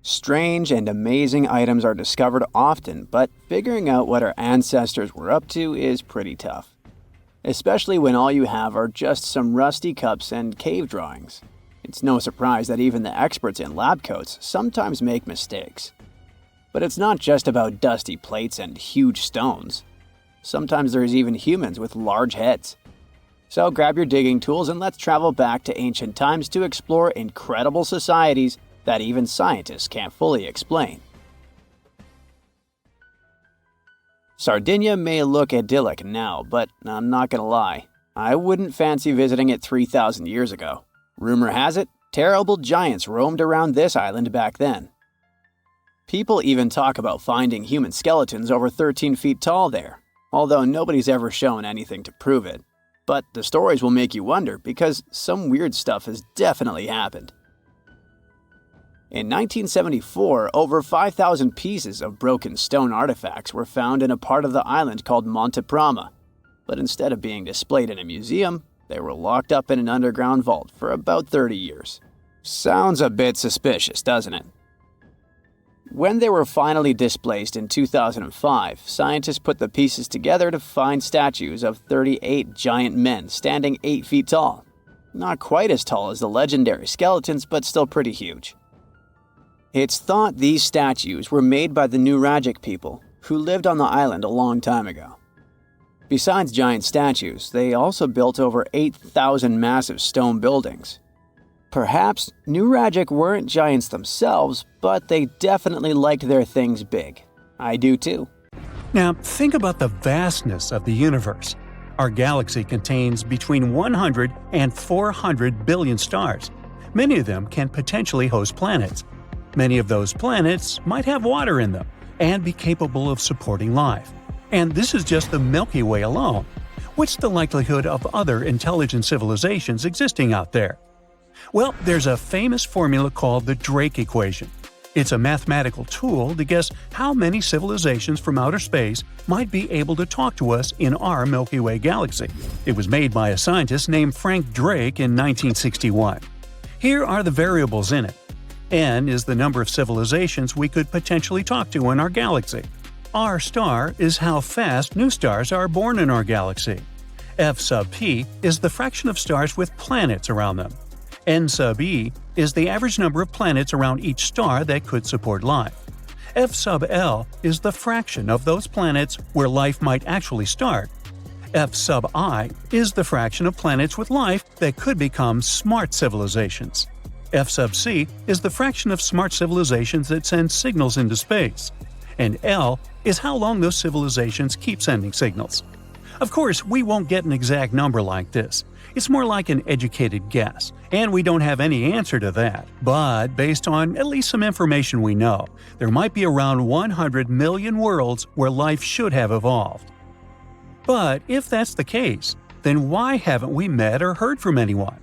Strange and amazing items are discovered often, but figuring out what our ancestors were up to is pretty tough. Especially when all you have are just some rusty cups and cave drawings. It's no surprise that even the experts in lab coats sometimes make mistakes. But it's not just about dusty plates and huge stones. Sometimes there's even humans with large heads. So grab your digging tools and let's travel back to ancient times to explore incredible societies that even scientists can't fully explain. Sardinia may look idyllic now, but I'm not gonna lie, I wouldn't fancy visiting it 3,000 years ago. Rumor has it, terrible giants roamed around this island back then. People even talk about finding human skeletons over 13 feet tall there, although nobody's ever shown anything to prove it. But the stories will make you wonder because some weird stuff has definitely happened. In 1974, over 5,000 pieces of broken stone artifacts were found in a part of the island called Monte Prama, but instead of being displayed in a museum, they were locked up in an underground vault for about 30 years. Sounds a bit suspicious, doesn't it? When they were finally displaced in 2005, scientists put the pieces together to find statues of 38 giant men standing 8 feet tall. Not quite as tall as the legendary skeletons, but still pretty huge. It's thought these statues were made by the Nuragic people, who lived on the island a long time ago. Besides giant statues, they also built over 8,000 massive stone buildings. Perhaps Nuragic weren't giants themselves, but they definitely liked their things big. I do too. Now, think about the vastness of the universe. Our galaxy contains between 100 and 400 billion stars. Many of them can potentially host planets. Many of those planets might have water in them and be capable of supporting life. And this is just the Milky Way alone. What's the likelihood of other intelligent civilizations existing out there? Well, there's a famous formula called the Drake equation. It's a mathematical tool to guess how many civilizations from outer space might be able to talk to us in our Milky Way galaxy. It was made by a scientist named Frank Drake in 1961. Here are the variables in it. N is the number of civilizations we could potentially talk to in our galaxy. R star is how fast new stars are born in our galaxy. F sub p is the fraction of stars with planets around them. N sub e is the average number of planets around each star that could support life. F sub L is the fraction of those planets where life might actually start. F sub I is the fraction of planets with life that could become smart civilizations. F sub c is the fraction of smart civilizations that send signals into space. And L is how long those civilizations keep sending signals. Of course, we won't get an exact number like this. It's more like an educated guess, and we don't have any answer to that. But based on at least some information we know, there might be around 100 million worlds where life should have evolved. But if that's the case, then why haven't we met or heard from anyone?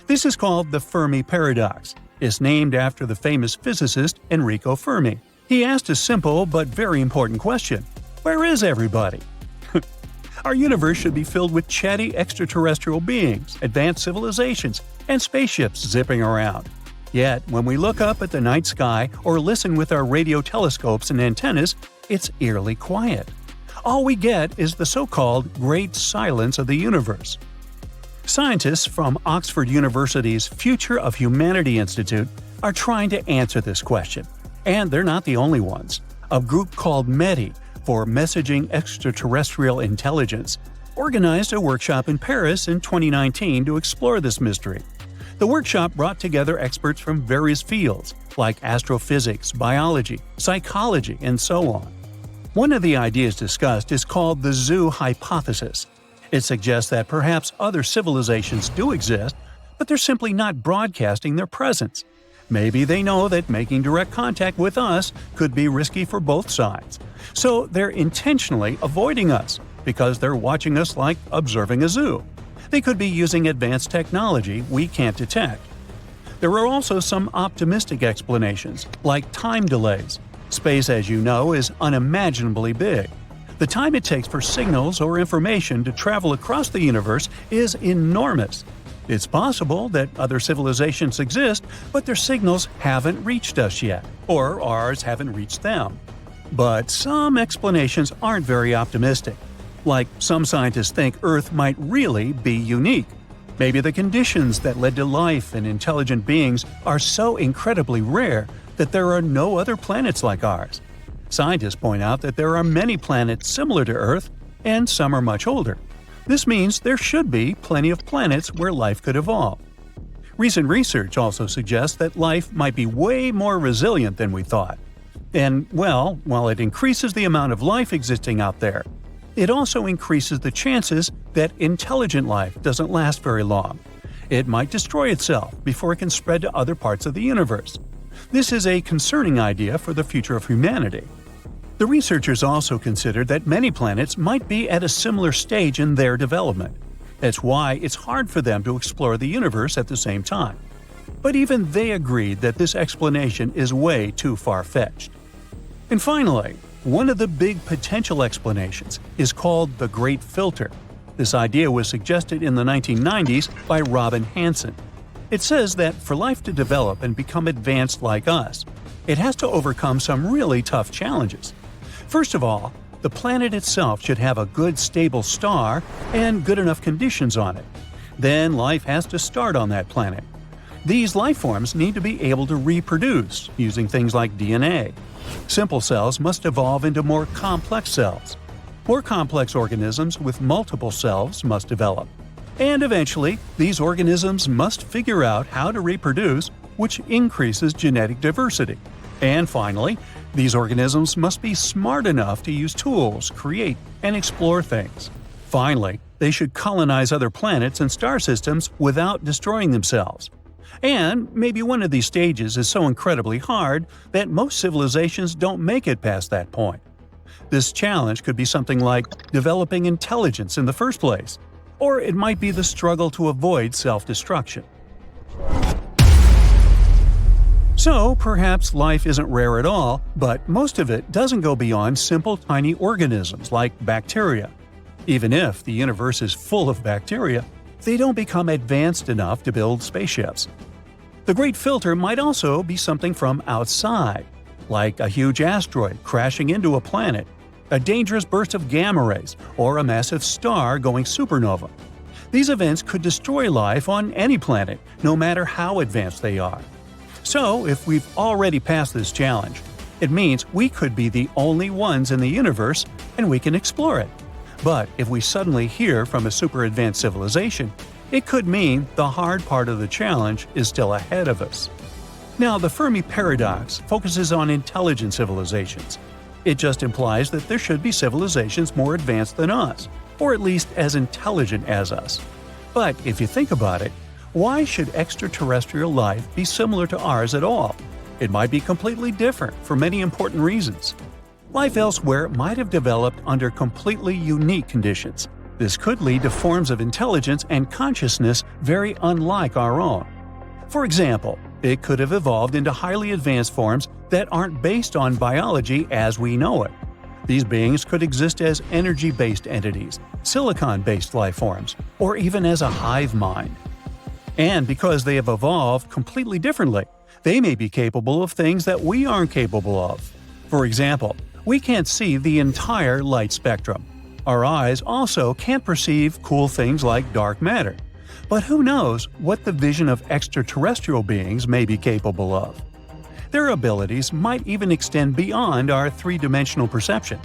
This is called the Fermi Paradox. It's named after the famous physicist Enrico Fermi. He asked a simple but very important question: where is everybody? Our universe should be filled with chatty extraterrestrial beings, advanced civilizations, and spaceships zipping around. Yet, when we look up at the night sky or listen with our radio telescopes and antennas, it's eerily quiet. All we get is the so-called Great Silence of the universe. Scientists from Oxford University's Future of Humanity Institute are trying to answer this question. And they're not the only ones. A group called METI, for Messaging Extraterrestrial Intelligence, organized a workshop in Paris in 2019 to explore this mystery. The workshop brought together experts from various fields, like astrophysics, biology, psychology, and so on. One of the ideas discussed is called the zoo hypothesis. It suggests that perhaps other civilizations do exist, but they're simply not broadcasting their presence. Maybe they know that making direct contact with us could be risky for both sides. So they're intentionally avoiding us, because they're watching us like observing a zoo. They could be using advanced technology we can't detect. There are also some optimistic explanations, like time delays. Space, as you know, is unimaginably big. The time it takes for signals or information to travel across the universe is enormous. It's possible that other civilizations exist, but their signals haven't reached us yet, or ours haven't reached them. But some explanations aren't very optimistic. Like, some scientists think Earth might really be unique. Maybe the conditions that led to life and intelligent beings are so incredibly rare that there are no other planets like ours. Scientists point out that there are many planets similar to Earth, and some are much older. This means there should be plenty of planets where life could evolve. Recent research also suggests that life might be way more resilient than we thought. And, well, while it increases the amount of life existing out there, it also increases the chances that intelligent life doesn't last very long. It might destroy itself before it can spread to other parts of the universe. This is a concerning idea for the future of humanity. The researchers also considered that many planets might be at a similar stage in their development. That's why it's hard for them to explore the universe at the same time. But even they agreed that this explanation is way too far-fetched. And finally, one of the big potential explanations is called the Great Filter. This idea was suggested in the 1990s by Robin Hanson. It says that for life to develop and become advanced like us, it has to overcome some really tough challenges. First of all, the planet itself should have a good stable star and good enough conditions on it. Then life has to start on that planet. These life forms need to be able to reproduce using things like DNA. Simple cells must evolve into more complex cells. More complex organisms with multiple cells must develop. And eventually, these organisms must figure out how to reproduce, which increases genetic diversity. And finally, these organisms must be smart enough to use tools, create, and explore things. Finally, they should colonize other planets and star systems without destroying themselves. And maybe one of these stages is so incredibly hard that most civilizations don't make it past that point. This challenge could be something like developing intelligence in the first place, or it might be the struggle to avoid self-destruction. So, perhaps life isn't rare at all, but most of it doesn't go beyond simple tiny organisms like bacteria. Even if the universe is full of bacteria, they don't become advanced enough to build spaceships. The Great Filter might also be something from outside, like a huge asteroid crashing into a planet, a dangerous burst of gamma rays, or a massive star going supernova. These events could destroy life on any planet, no matter how advanced they are. So, if we've already passed this challenge, it means we could be the only ones in the universe and we can explore it. But if we suddenly hear from a super advanced civilization, it could mean the hard part of the challenge is still ahead of us. Now, the Fermi Paradox focuses on intelligent civilizations. It just implies that there should be civilizations more advanced than us, or at least as intelligent as us. But if you think about it, why should extraterrestrial life be similar to ours at all? It might be completely different for many important reasons. Life elsewhere might have developed under completely unique conditions. This could lead to forms of intelligence and consciousness very unlike our own. For example, it could have evolved into highly advanced forms that aren't based on biology as we know it. These beings could exist as energy-based entities, silicon-based life forms, or even as a hive mind. And because they have evolved completely differently, they may be capable of things that we aren't capable of. For example, we can't see the entire light spectrum. Our eyes also can't perceive cool things like dark matter. But who knows what the vision of extraterrestrial beings may be capable of? Their abilities might even extend beyond our three-dimensional perception.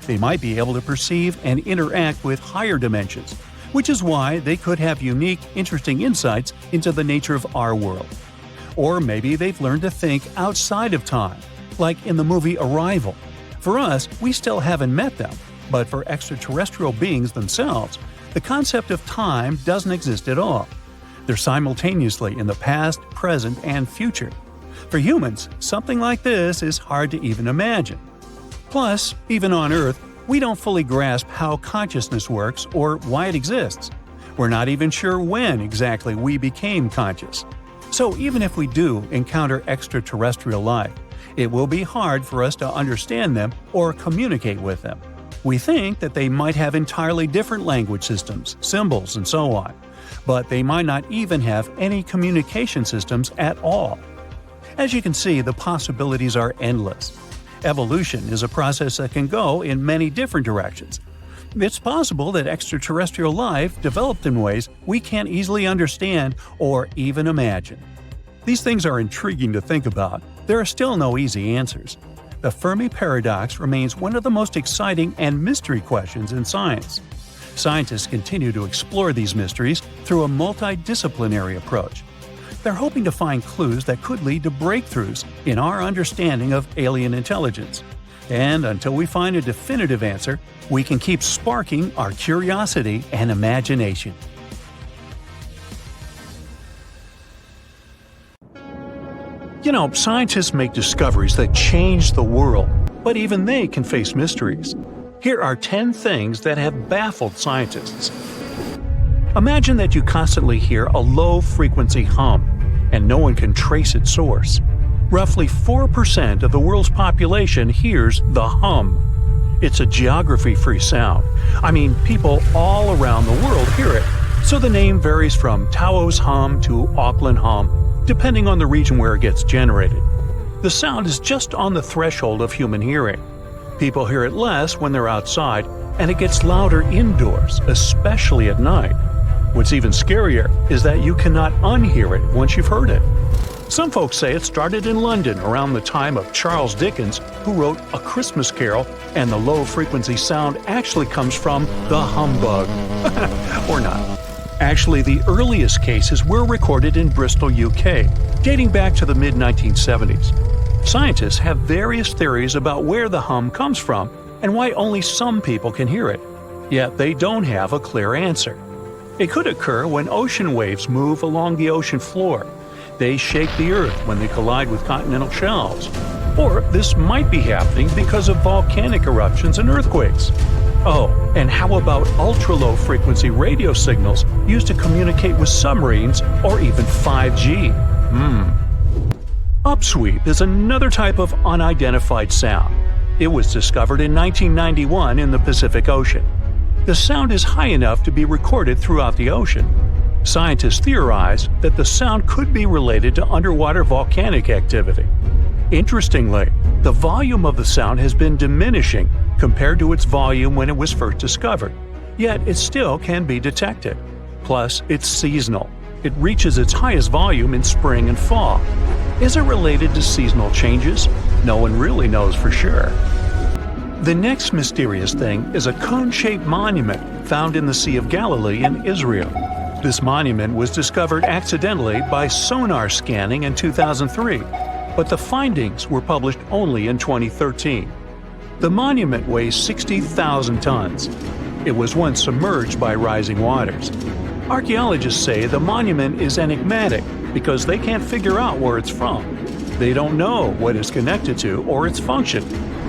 They might be able to perceive and interact with higher dimensions, which is why they could have unique, interesting insights into the nature of our world. Or maybe they've learned to think outside of time, like in the movie Arrival. For us, we still haven't met them, but for extraterrestrial beings themselves, the concept of time doesn't exist at all. They're simultaneously in the past, present, and future. For humans, something like this is hard to even imagine. Plus, even on Earth, we don't fully grasp how consciousness works or why it exists. We're not even sure when exactly we became conscious. So even if we do encounter extraterrestrial life, it will be hard for us to understand them or communicate with them. We think that they might have entirely different language systems, symbols, and so on, but they might not even have any communication systems at all. As you can see, the possibilities are endless. Evolution is a process that can go in many different directions. It's possible that extraterrestrial life developed in ways we can't easily understand or even imagine. These things are intriguing to think about. There are still no easy answers. The Fermi Paradox remains one of the most exciting and mystery questions in science. Scientists continue to explore these mysteries through a multidisciplinary approach. They're hoping to find clues that could lead to breakthroughs in our understanding of alien intelligence. And until we find a definitive answer, we can keep sparking our curiosity and imagination. You know, scientists make discoveries that change the world, but even they can face mysteries. Here are 10 things that have baffled scientists. Imagine that you constantly hear a low-frequency hum, and no one can trace its source. Roughly 4% of the world's population hears the hum. It's a geography-free sound. I mean, people all around the world hear it, so the name varies from Tao's hum to Auckland hum, depending on the region where it gets generated. The sound is just on the threshold of human hearing. People hear it less when they're outside, and it gets louder indoors, especially at night. What's even scarier is that you cannot unhear it once you've heard it. Some folks say it started in London around the time of Charles Dickens, who wrote A Christmas Carol, and the low-frequency sound actually comes from the humbug. Or not. Actually, the earliest cases were recorded in Bristol, UK, dating back to the mid-1970s. Scientists have various theories about where the hum comes from and why only some people can hear it, yet they don't have a clear answer. It could occur when ocean waves move along the ocean floor. They shake the Earth when they collide with continental shelves. Or this might be happening because of volcanic eruptions and earthquakes. Oh, and how about ultra-low frequency radio signals used to communicate with submarines or even 5G? Upsweep is another type of unidentified sound. It was discovered in 1991 in the Pacific Ocean. The sound is high enough to be recorded throughout the ocean. Scientists theorize that the sound could be related to underwater volcanic activity. Interestingly, the volume of the sound has been diminishing compared to its volume when it was first discovered, yet it still can be detected. Plus, it's seasonal. It reaches its highest volume in spring and fall. Is it related to seasonal changes? No one really knows for sure. The next mysterious thing is a cone-shaped monument found in the Sea of Galilee in Israel. This monument was discovered accidentally by sonar scanning in 2003, but the findings were published only in 2013. The monument weighs 60,000 tons. It was once submerged by rising waters. Archaeologists say the monument is enigmatic because they can't figure out where it's from. They don't know what it's connected to or its function,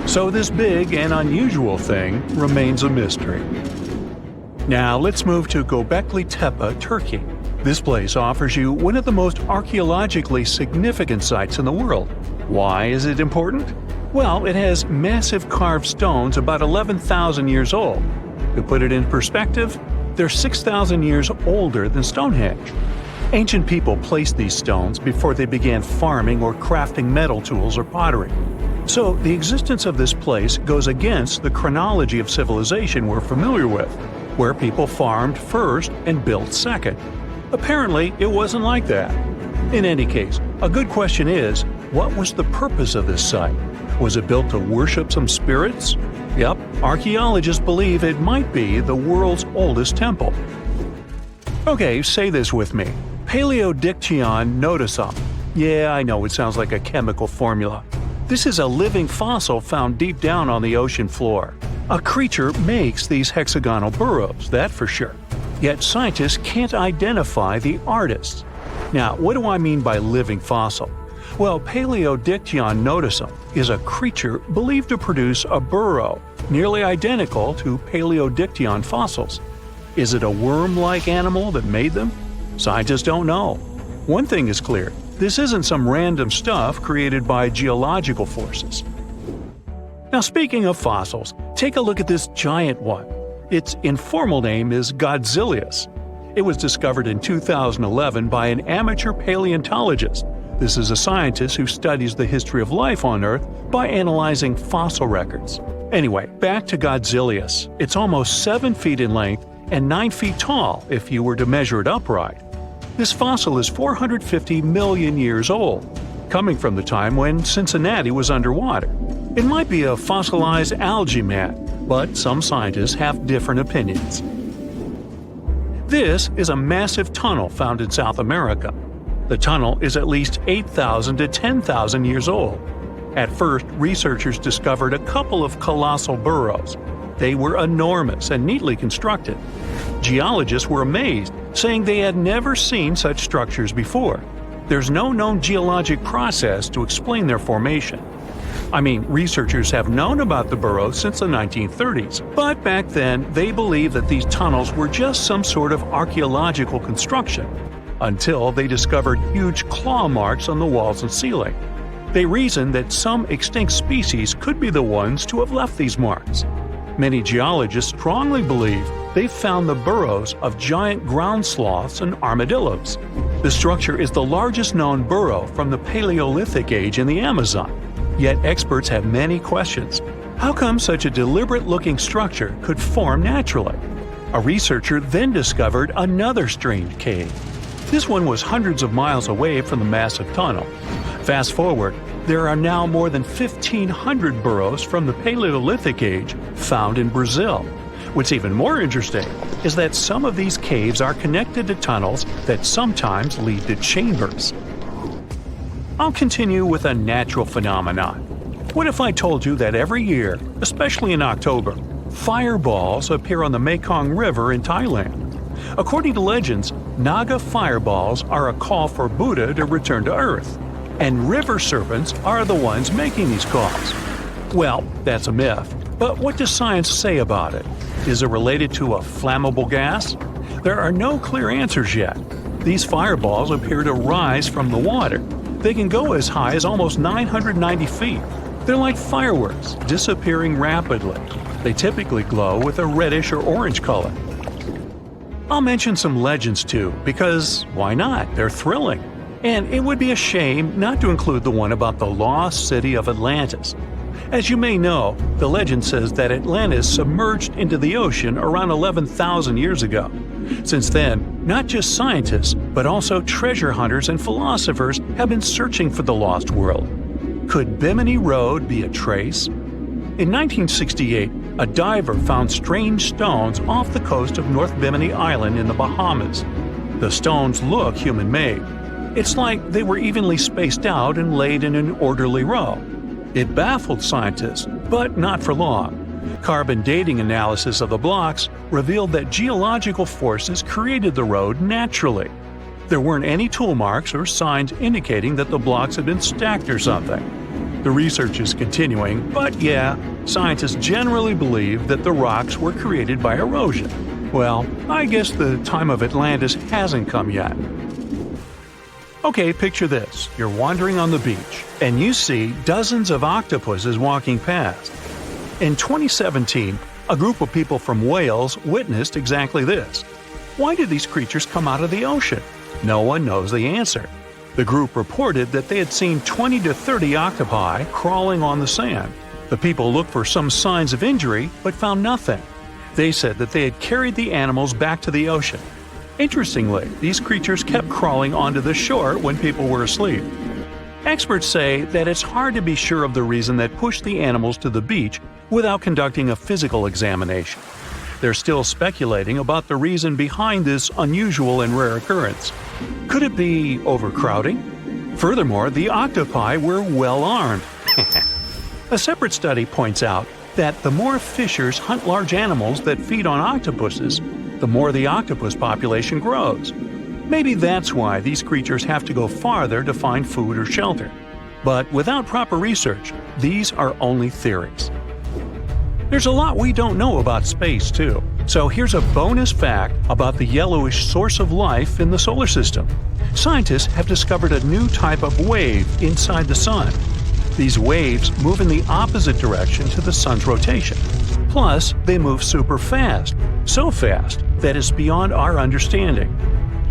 so this big and unusual thing remains a mystery. Now let's move to Gobekli Tepe, Turkey. This place offers you one of the most archaeologically significant sites in the world. Why is it important? Well, it has massive carved stones about 11,000 years old. To put it in perspective, they're 6,000 years older than Stonehenge. Ancient people placed these stones before they began farming or crafting metal tools or pottery. So the existence of this place goes against the chronology of civilization we're familiar with, where people farmed first and built second. Apparently, it wasn't like that. In any case, a good question is, what was the purpose of this site? Was it built to worship some spirits? Yep, archaeologists believe it might be the world's oldest temple. Okay, say this with me. Paleodiction notusum. Yeah, I know it sounds like a chemical formula. This is a living fossil found deep down on the ocean floor. A creature makes these hexagonal burrows, that for sure. Yet scientists can't identify the artist. Now, what do I mean by living fossil? Well, Paleodiction notusum is a creature believed to produce a burrow nearly identical to Paleodiction fossils. Is it a worm-like animal that made them? Scientists don't know. One thing is clear, this isn't some random stuff created by geological forces. Now, speaking of fossils, Take a look at this giant one. Its informal name is Godzillasaurus. It was discovered in 2011 by an amateur paleontologist. This is a scientist who studies the history of life on Earth by analyzing fossil records. Anyway, back to Godzillasaurus. It's almost 7 feet in length and 9 feet tall if you were to measure it upright. This fossil is 450 million years old, coming from the time when Cincinnati was underwater. It might be a fossilized algae mat, but some scientists have different opinions. This is a massive tunnel found in South America. The tunnel is at least 8,000 to 10,000 years old. At first, researchers discovered a couple of colossal burrows. They were enormous and neatly constructed. Geologists were amazed, saying they had never seen such structures before. There's no known geologic process to explain their formation. Researchers have known about the burrows since the 1930s, but back then they believed that these tunnels were just some sort of archaeological construction, until they discovered huge claw marks on the walls and ceiling. They reasoned that some extinct species could be the ones to have left these marks. Many geologists strongly believe they've found the burrows of giant ground sloths and armadillos. The structure is the largest known burrow from the Paleolithic age in the Amazon. Yet experts have many questions. How come such a deliberate-looking structure could form naturally? A researcher then discovered another strange cave. This one was hundreds of miles away from the massive tunnel. Fast forward, there are now more than 1,500 burrows from the Paleolithic age found in Brazil. What's even more interesting is that some of these caves are connected to tunnels that sometimes lead to chambers. I'll continue with a natural phenomenon. What if I told you that every year, especially in October, fireballs appear on the Mekong River in Thailand? According to legends, Naga Fireballs are a call for Buddha to return to Earth, and river serpents are the ones making these calls. Well, that's a myth, but what does science say about it? Is it related to a flammable gas? There are no clear answers yet. These fireballs appear to rise from the water. They can go as high as almost 990 feet. They're like fireworks, disappearing rapidly. They typically glow with a reddish or orange color. I'll mention some legends too, because why not? They're thrilling. And it would be a shame not to include the one about the lost city of Atlantis. As you may know, the legend says that Atlantis submerged into the ocean around 11,000 years ago. Since then, not just scientists, but also treasure hunters and philosophers have been searching for the lost world. Could Bimini Road be a trace? In 1968, a diver found strange stones off the coast of North Bimini Island in the Bahamas. The stones look human-made. It's like they were evenly spaced out and laid in an orderly row. It baffled scientists, but not for long. Carbon dating analysis of the blocks revealed that geological forces created the road naturally. There weren't any tool marks or signs indicating that the blocks had been stacked or something. The research is continuing, but yeah, scientists generally believe that the rocks were created by erosion. Well, I guess the time of Atlantis hasn't come yet. Okay, picture this. You're wandering on the beach, and you see dozens of octopuses walking past. In 2017, a group of people from Wales witnessed exactly this. Why did these creatures come out of the ocean? No one knows the answer. The group reported that they had seen 20 to 30 octopi crawling on the sand. The people looked for some signs of injury, but found nothing. They said that they had carried the animals back to the ocean. Interestingly, these creatures kept crawling onto the shore when people were asleep. Experts say that it's hard to be sure of the reason that pushed the animals to the beach without conducting a physical examination. They're still speculating about the reason behind this unusual and rare occurrence. Could it be overcrowding? Furthermore, the octopi were well armed. A separate study points out that the more fishers hunt large animals that feed on octopuses, the more the octopus population grows. Maybe that's why these creatures have to go farther to find food or shelter. But without proper research, these are only theories. There's a lot we don't know about space, too. So here's a bonus fact about the yellowish source of life in the solar system. Scientists have discovered a new type of wave inside the sun. These waves move in the opposite direction to the sun's rotation. Plus, they move super fast, so fast that it's beyond our understanding.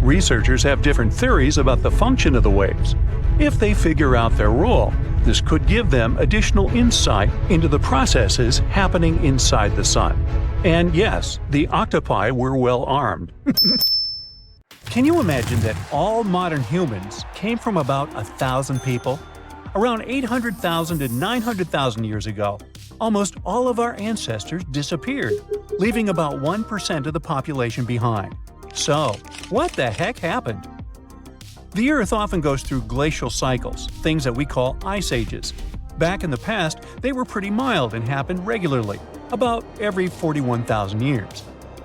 Researchers have different theories about the function of the waves. If they figure out their role, this could give them additional insight into the processes happening inside the sun. And yes, the octopi were well armed. Can you imagine that all modern humans came from about 1,000 people? Around 800,000 to 900,000 years ago, almost all of our ancestors disappeared, leaving about 1% of the population behind. So, what the heck happened? The Earth often goes through glacial cycles, things that we call ice ages. Back in the past, they were pretty mild and happened regularly, about every 41,000 years.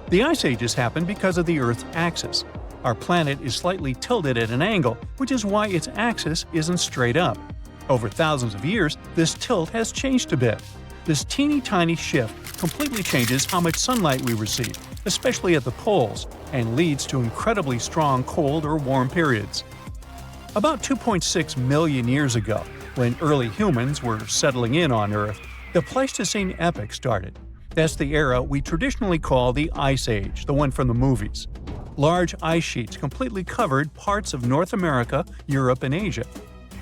The ice ages happen because of the Earth's axis. Our planet is slightly tilted at an angle, which is why its axis isn't straight up. Over thousands of years, this tilt has changed a bit. This teeny tiny shift completely changes how much sunlight we receive, especially at the poles, and leads to incredibly strong cold or warm periods. About 2.6 million years ago, when early humans were settling in on Earth, the Pleistocene epoch started. That's the era we traditionally call the Ice Age, the one from the movies. Large ice sheets completely covered parts of North America, Europe, and Asia.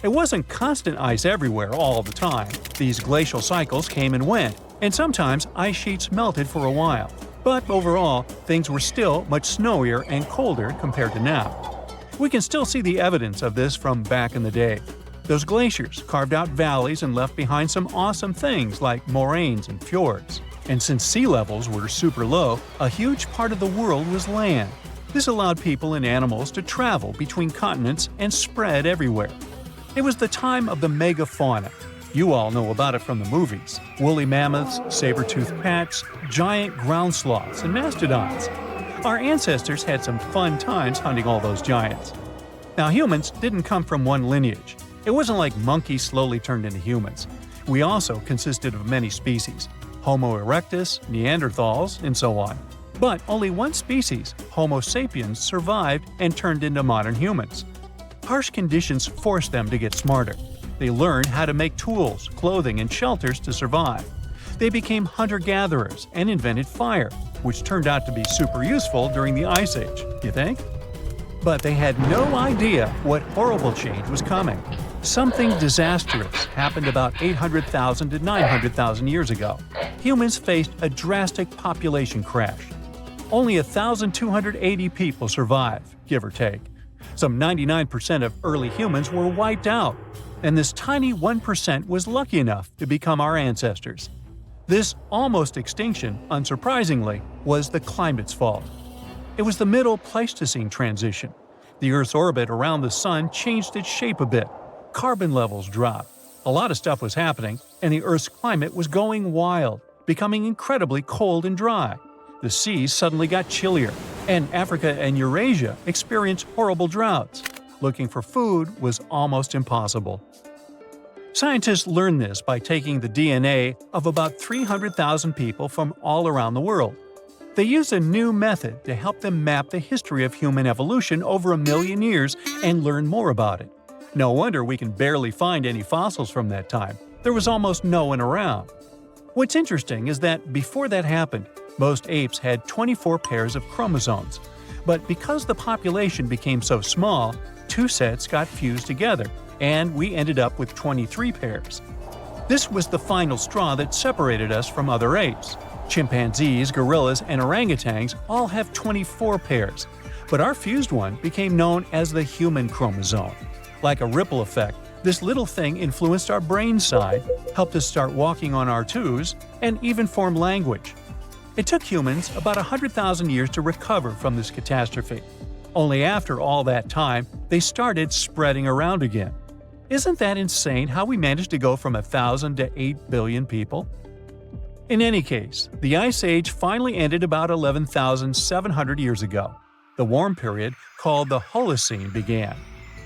It wasn't constant ice everywhere all the time. These glacial cycles came and went, and sometimes ice sheets melted for a while. But overall, things were still much snowier and colder compared to now. We can still see the evidence of this from back in the day. Those glaciers carved out valleys and left behind some awesome things like moraines and fjords. And since sea levels were super low, a huge part of the world was land. This allowed people and animals to travel between continents and spread everywhere. It was the time of the megafauna. You all know about it from the movies. Woolly mammoths, saber-toothed cats, giant ground sloths, and mastodons. Our ancestors had some fun times hunting all those giants. Now, humans didn't come from one lineage. It wasn't like monkeys slowly turned into humans. We also consisted of many species: Homo erectus, Neanderthals, and so on. But only one species, Homo sapiens, survived and turned into modern humans. Harsh conditions forced them to get smarter. They learned how to make tools, clothing, and shelters to survive. They became hunter-gatherers and invented fire, which turned out to be super useful during the Ice Age, you think? But they had no idea what horrible change was coming. Something disastrous happened about 800,000 to 900,000 years ago. Humans faced a drastic population crash. Only 1,280 people survived, give or take. Some 99% of early humans were wiped out, and this tiny 1% was lucky enough to become our ancestors. This almost extinction, unsurprisingly, was the climate's fault. It was the Middle Pleistocene transition. The Earth's orbit around the Sun changed its shape a bit. Carbon levels dropped. A lot of stuff was happening, and the Earth's climate was going wild, becoming incredibly cold and dry. The seas suddenly got chillier, and Africa and Eurasia experienced horrible droughts. Looking for food was almost impossible. Scientists learned this by taking the DNA of about 300,000 people from all around the world. They used a new method to help them map the history of human evolution over 1 million years and learn more about it. No wonder we can barely find any fossils from that time. There was almost no one around. What's interesting is that before that happened, most apes had 24 pairs of chromosomes. But because the population became so small, 2 sets got fused together, and we ended up with 23 pairs. This was the final straw that separated us from other apes. Chimpanzees, gorillas, and orangutans all have 24 pairs, but our fused one became known as the human chromosome. Like a ripple effect, this little thing influenced our brain side, helped us start walking on our toes, and even form language. It took humans about 100,000 years to recover from this catastrophe. Only after all that time, they started spreading around again. Isn't that insane how we managed to go from 1,000 to 8 billion people? In any case, the Ice Age finally ended about 11,700 years ago. The warm period, called the Holocene, began.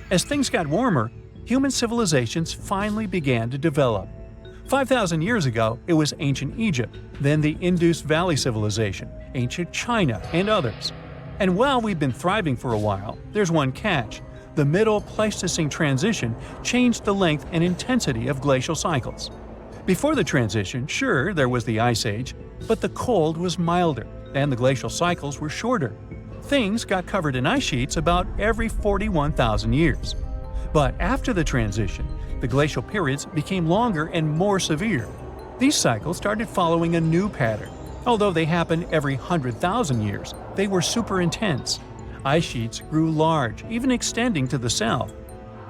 As things got warmer, human civilizations finally began to develop. 5,000 years ago, it was ancient Egypt, then the Indus Valley Civilization, ancient China, and others. And while we've been thriving for a while, there's one catch. The Middle Pleistocene transition changed the length and intensity of glacial cycles. Before the transition, sure, there was the Ice Age, but the cold was milder, and the glacial cycles were shorter. Things got covered in ice sheets about every 41,000 years. But after the transition, the glacial periods became longer and more severe. These cycles started following a new pattern. Although they happened every 100,000 years, they were super intense. Ice sheets grew large, even extending to the south.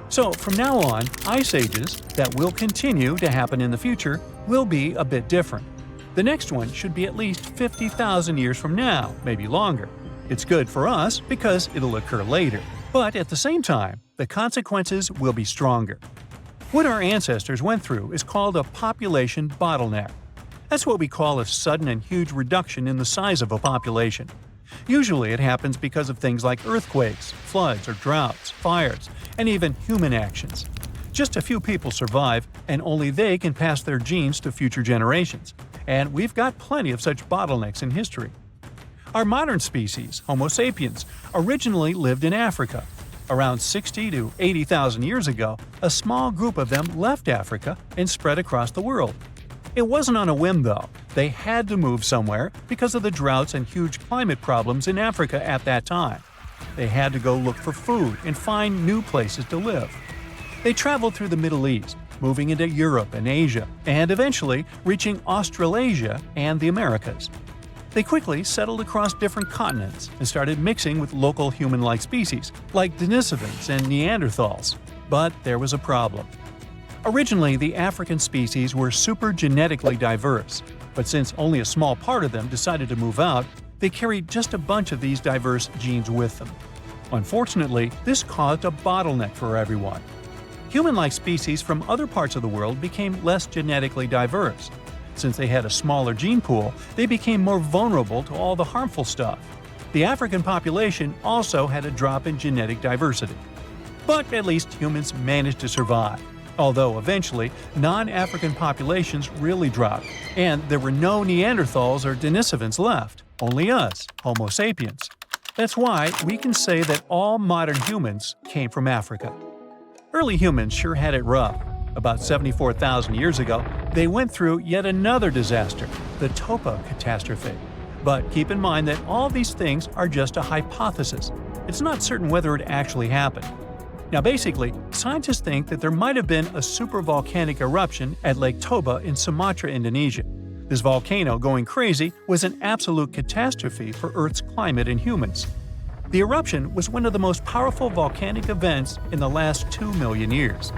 So from now on, ice ages that will continue to happen in the future will be a bit different. The next one should be at least 50,000 years from now, maybe longer. It's good for us because it'll occur later, but at the same time, the consequences will be stronger. What our ancestors went through is called a population bottleneck. That's what we call a sudden and huge reduction in the size of a population. Usually it happens because of things like earthquakes, floods or droughts, fires, and even human actions. Just a few people survive, and only they can pass their genes to future generations. And we've got plenty of such bottlenecks in history. Our modern species, Homo sapiens, originally lived in Africa. Around 60 to 80,000 years ago, a small group of them left Africa and spread across the world. It wasn't on a whim, though. They had to move somewhere because of the droughts and huge climate problems in Africa at that time. They had to go look for food and find new places to live. They traveled through the Middle East, moving into Europe and Asia, and eventually reaching Australasia and the Americas. They quickly settled across different continents and started mixing with local human-like species, like Denisovans and Neanderthals. But there was a problem. Originally, the African species were super genetically diverse, but since only a small part of them decided to move out, they carried just a bunch of these diverse genes with them. Unfortunately, this caused a bottleneck for everyone. Human-like species from other parts of the world became less genetically diverse. Since they had a smaller gene pool, they became more vulnerable to all the harmful stuff. The African population also had a drop in genetic diversity. But at least humans managed to survive. Although eventually, non-African populations really dropped, and there were no Neanderthals or Denisovans left, only us, Homo sapiens. That's why we can say that all modern humans came from Africa. Early humans sure had it rough. About 74,000 years ago, they went through yet another disaster, the Topo catastrophe. But keep in mind that all these things are just a hypothesis. It's not certain whether it actually happened. Now basically, scientists think that there might have been a supervolcanic eruption at Lake Toba in Sumatra, Indonesia. This volcano going crazy was an absolute catastrophe for Earth's climate and humans. The eruption was one of the most powerful volcanic events in the last 2 million years.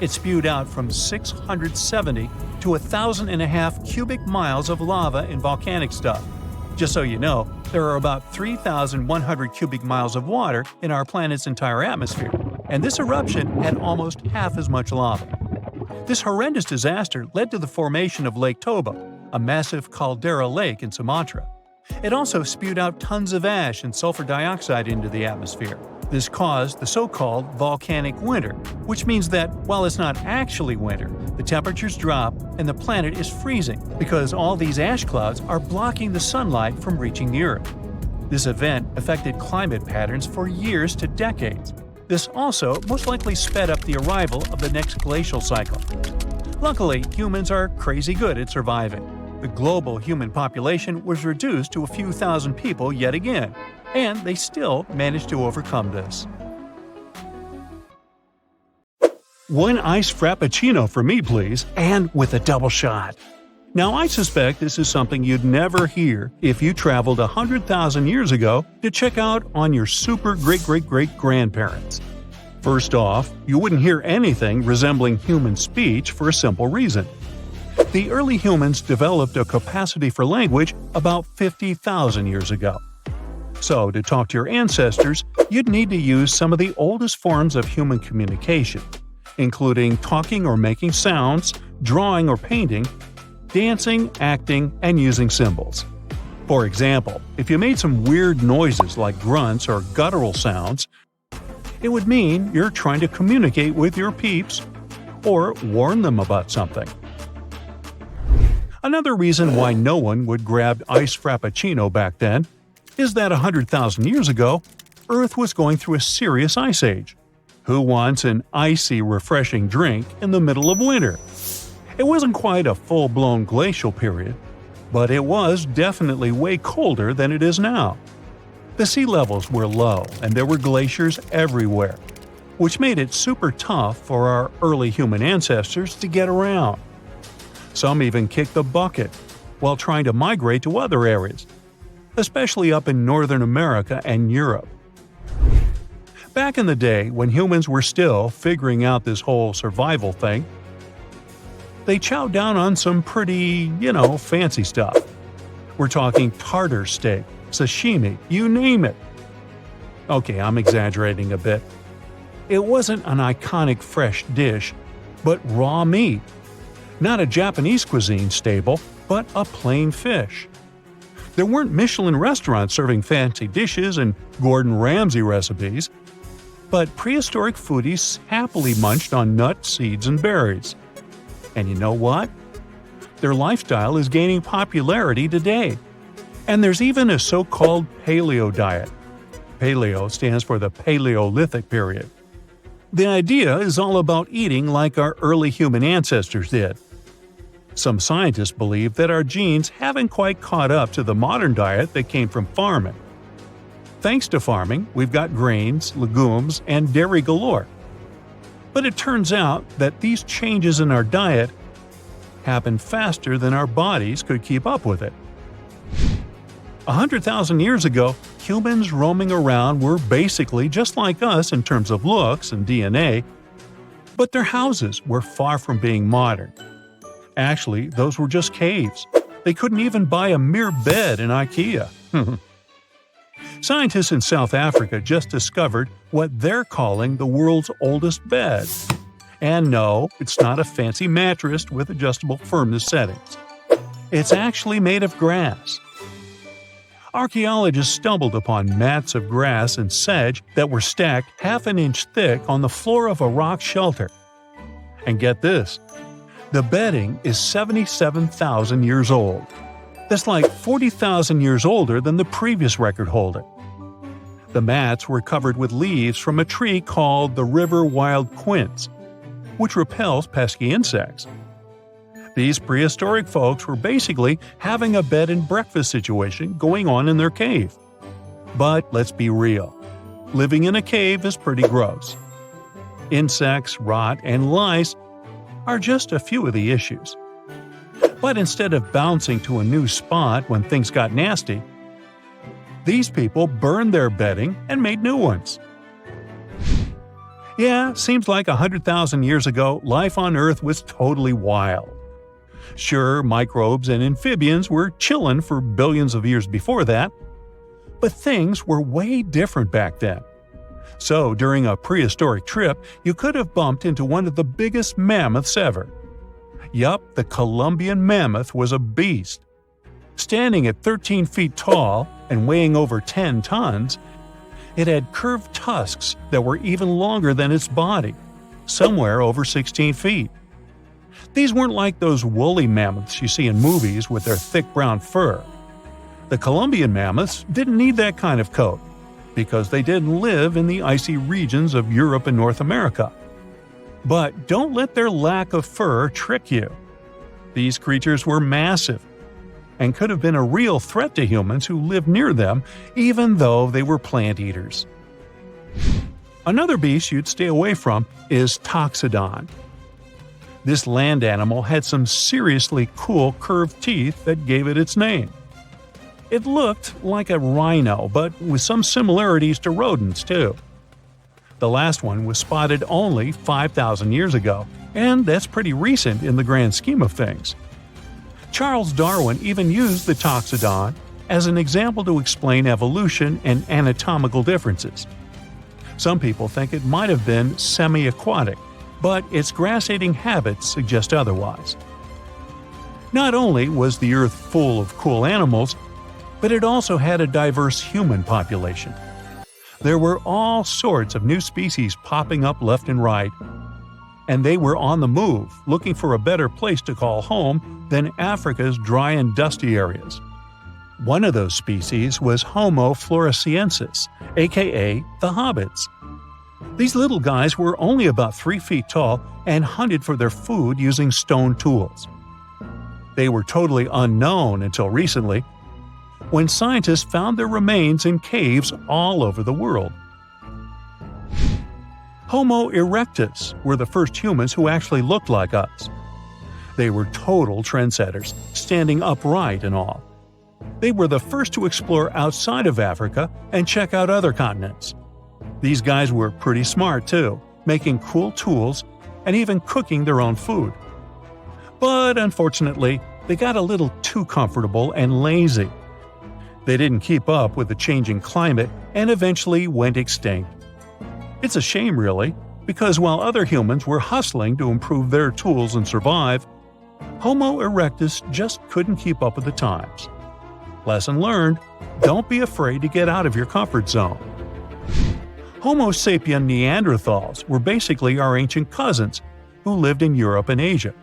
It spewed out from 670 to 1,500 cubic miles of lava and volcanic stuff. Just so you know, there are about 3,100 cubic miles of water in our planet's entire atmosphere, and this eruption had almost half as much lava. This horrendous disaster led to the formation of Lake Toba, a massive caldera lake in Sumatra. It also spewed out tons of ash and sulfur dioxide into the atmosphere. This caused the so-called volcanic winter, which means that while it's not actually winter, the temperatures drop and the planet is freezing because all these ash clouds are blocking the sunlight from reaching the Earth. This event affected climate patterns for years to decades. This also most likely sped up the arrival of the next glacial cycle. Luckily, humans are crazy good at surviving. The global human population was reduced to a few thousand people yet again, and they still managed to overcome this. One iced frappuccino for me, please, and with a double shot. Now, I suspect this is something you'd never hear if you traveled 100,000 years ago to check out on your super great-great-great-grandparents. First off, you wouldn't hear anything resembling human speech for a simple reason. The early humans developed a capacity for language about 50,000 years ago. So, to talk to your ancestors, you'd need to use some of the oldest forms of human communication, including talking or making sounds, drawing or painting, dancing, acting, and using symbols. For example, if you made some weird noises like grunts or guttural sounds, it would mean you're trying to communicate with your peeps or warn them about something. Another reason why no one would grab iced frappuccino back then is that 100,000 years ago, Earth was going through a serious ice age. Who wants an icy, refreshing drink in the middle of winter? It wasn't quite a full-blown glacial period. but it was definitely way colder than it is now. The sea levels were low and there were glaciers everywhere, which made it super tough for our early human ancestors to get around. Some even kicked the bucket while trying to migrate to other areas, especially up in Northern America and Europe. Back in the day, when humans were still figuring out this whole survival thing, they chowed down on some pretty, fancy stuff. We're talking tartar steak, sashimi, you name it. Okay, I'm exaggerating a bit. It wasn't an iconic fresh dish, but raw meat. Not a Japanese cuisine staple, but a plain fish. There weren't Michelin restaurants serving fancy dishes and Gordon Ramsay recipes, but prehistoric foodies happily munched on nuts, seeds, and berries. And you know what? Their lifestyle is gaining popularity today. And there's even a so-called paleo diet. Paleo stands for the Paleolithic period. The idea is all about eating like our early human ancestors did. Some scientists believe that our genes haven't quite caught up to the modern diet that came from farming. Thanks to farming, we've got grains, legumes, and dairy galore. But it turns out that these changes in our diet happen faster than our bodies could keep up with it. 100,000 years ago, humans roaming around were basically just like us in terms of looks and DNA, but their houses were far from being modern. Actually, those were just caves. They couldn't even buy a mere bed in IKEA. Scientists in South Africa just discovered what they're calling the world's oldest bed. And no, it's not a fancy mattress with adjustable firmness settings. It's actually made of grass. Archaeologists stumbled upon mats of grass and sedge that were stacked half an inch thick on the floor of a rock shelter. And get this, the bedding is 77,000 years old. That's like 40,000 years older than the previous record holder. The mats were covered with leaves from a tree called the river wild quince, which repels pesky insects. These prehistoric folks were basically having a bed and breakfast situation going on in their cave. But let's be real, living in a cave is pretty gross. Insects, rot, and lice are just a few of the issues. But instead of bouncing to a new spot when things got nasty, these people burned their bedding and made new ones. Yeah, seems like 100,000 years ago, life on Earth was totally wild. Sure, microbes and amphibians were chillin' for billions of years before that, but things were way different back then. So, during a prehistoric trip, you could have bumped into one of the biggest mammoths ever. Yup, the Colombian Mammoth was a beast. Standing at 13 feet tall and weighing over 10 tons, it had curved tusks that were even longer than its body, somewhere over 16 feet. These weren't like those woolly mammoths you see in movies with their thick brown fur. The Colombian mammoths didn't need that kind of coat, because they didn't live in the icy regions of Europe and North America. But don't let their lack of fur trick you. These creatures were massive and could have been a real threat to humans who lived near them, even though they were plant eaters. Another beast you'd stay away from is Toxodon. This land animal had some seriously cool curved teeth that gave it its name. It looked like a rhino, but with some similarities to rodents too. The last one was spotted only 5,000 years ago, and that's pretty recent in the grand scheme of things. Charles Darwin even used the Toxodon as an example to explain evolution and anatomical differences. Some people think it might have been semi-aquatic, but its grass-eating habits suggest otherwise. Not only was the Earth full of cool animals, but it also had a diverse human population. There were all sorts of new species popping up left and right, and they were on the move, looking for a better place to call home than Africa's dry and dusty areas. One of those species was Homo floresiensis, aka the hobbits. These little guys were only about 3 feet tall and hunted for their food using stone tools. They were totally unknown until recently, when scientists found their remains in caves all over the world. Homo erectus were the first humans who actually looked like us. They were total trendsetters, standing upright and all. They were the first to explore outside of Africa and check out other continents. These guys were pretty smart too, making cool tools and even cooking their own food. But unfortunately, they got a little too comfortable and lazy. They didn't keep up with the changing climate and eventually went extinct. It's a shame, really, because while other humans were hustling to improve their tools and survive, Homo erectus just couldn't keep up with the times. Lesson learned: don't be afraid to get out of your comfort zone. Homo sapien Neanderthals were basically our ancient cousins who lived in Europe and Asia.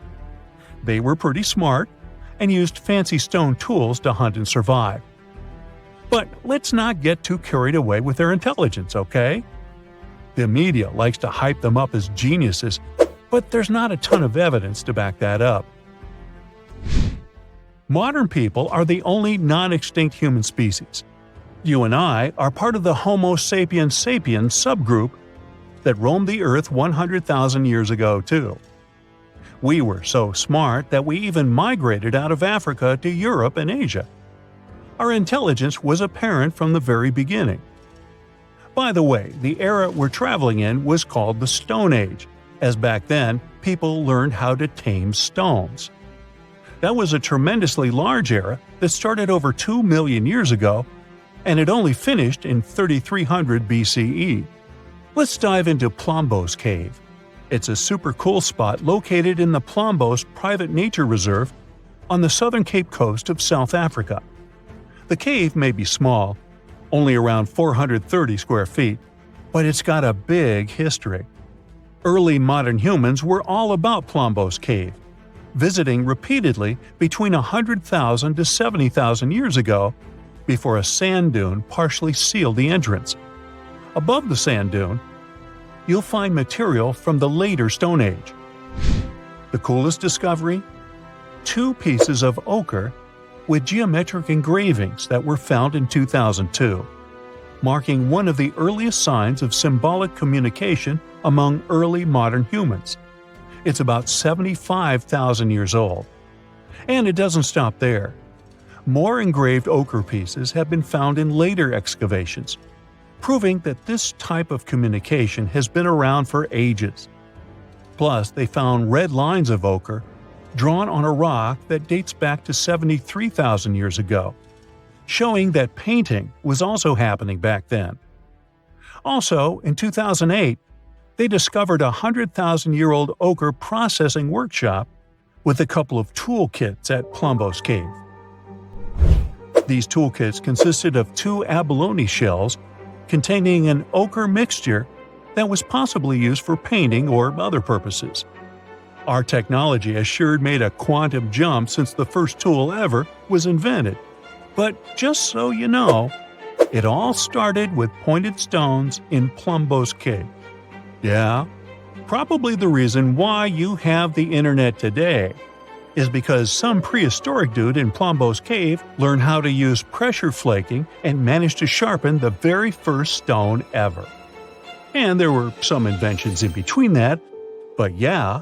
They were pretty smart and used fancy stone tools to hunt and survive. But let's not get too carried away with their intelligence, okay? The media likes to hype them up as geniuses, but there's not a ton of evidence to back that up. Modern people are the only non-extinct human species. You and I are part of the Homo sapiens sapiens subgroup that roamed the Earth 100,000 years ago, too. We were so smart that we even migrated out of Africa to Europe and Asia. Our intelligence was apparent from the very beginning. By the way, the era we're traveling in was called the Stone Age, as back then people learned how to tame stones. That was a tremendously large era that started over 2 million years ago, and it only finished in 3300 BCE. Let's dive into Plombos Cave. It's a super cool spot located in the Plombos Private Nature Reserve on the southern Cape Coast of South Africa. The cave may be small, only around 430 square feet, but it's got a big history. Early modern humans were all about Plombos Cave, visiting repeatedly between 100,000 to 70,000 years ago before a sand dune partially sealed the entrance. Above the sand dune, you'll find material from the later Stone Age. The coolest discovery? 2 pieces of ochre with geometric engravings that were found in 2002, marking one of the earliest signs of symbolic communication among early modern humans. It's about 75,000 years old. And it doesn't stop there. More engraved ochre pieces have been found in later excavations, proving that this type of communication has been around for ages. Plus, they found red lines of ochre drawn on a rock that dates back to 73,000 years ago, showing that painting was also happening back then. Also, in 2008, they discovered a 100,000-year-old ochre processing workshop with a couple of toolkits at Plombos Cave. These toolkits consisted of 2 abalone shells containing an ochre mixture that was possibly used for painting or other purposes. Our technology has sure made a quantum jump since the first tool ever was invented. But just so you know, it all started with pointed stones in Plombos Cave. Yeah, probably the reason why you have the internet today is because some prehistoric dude in Plombos Cave learned how to use pressure flaking and managed to sharpen the very first stone ever. And there were some inventions in between that, but yeah.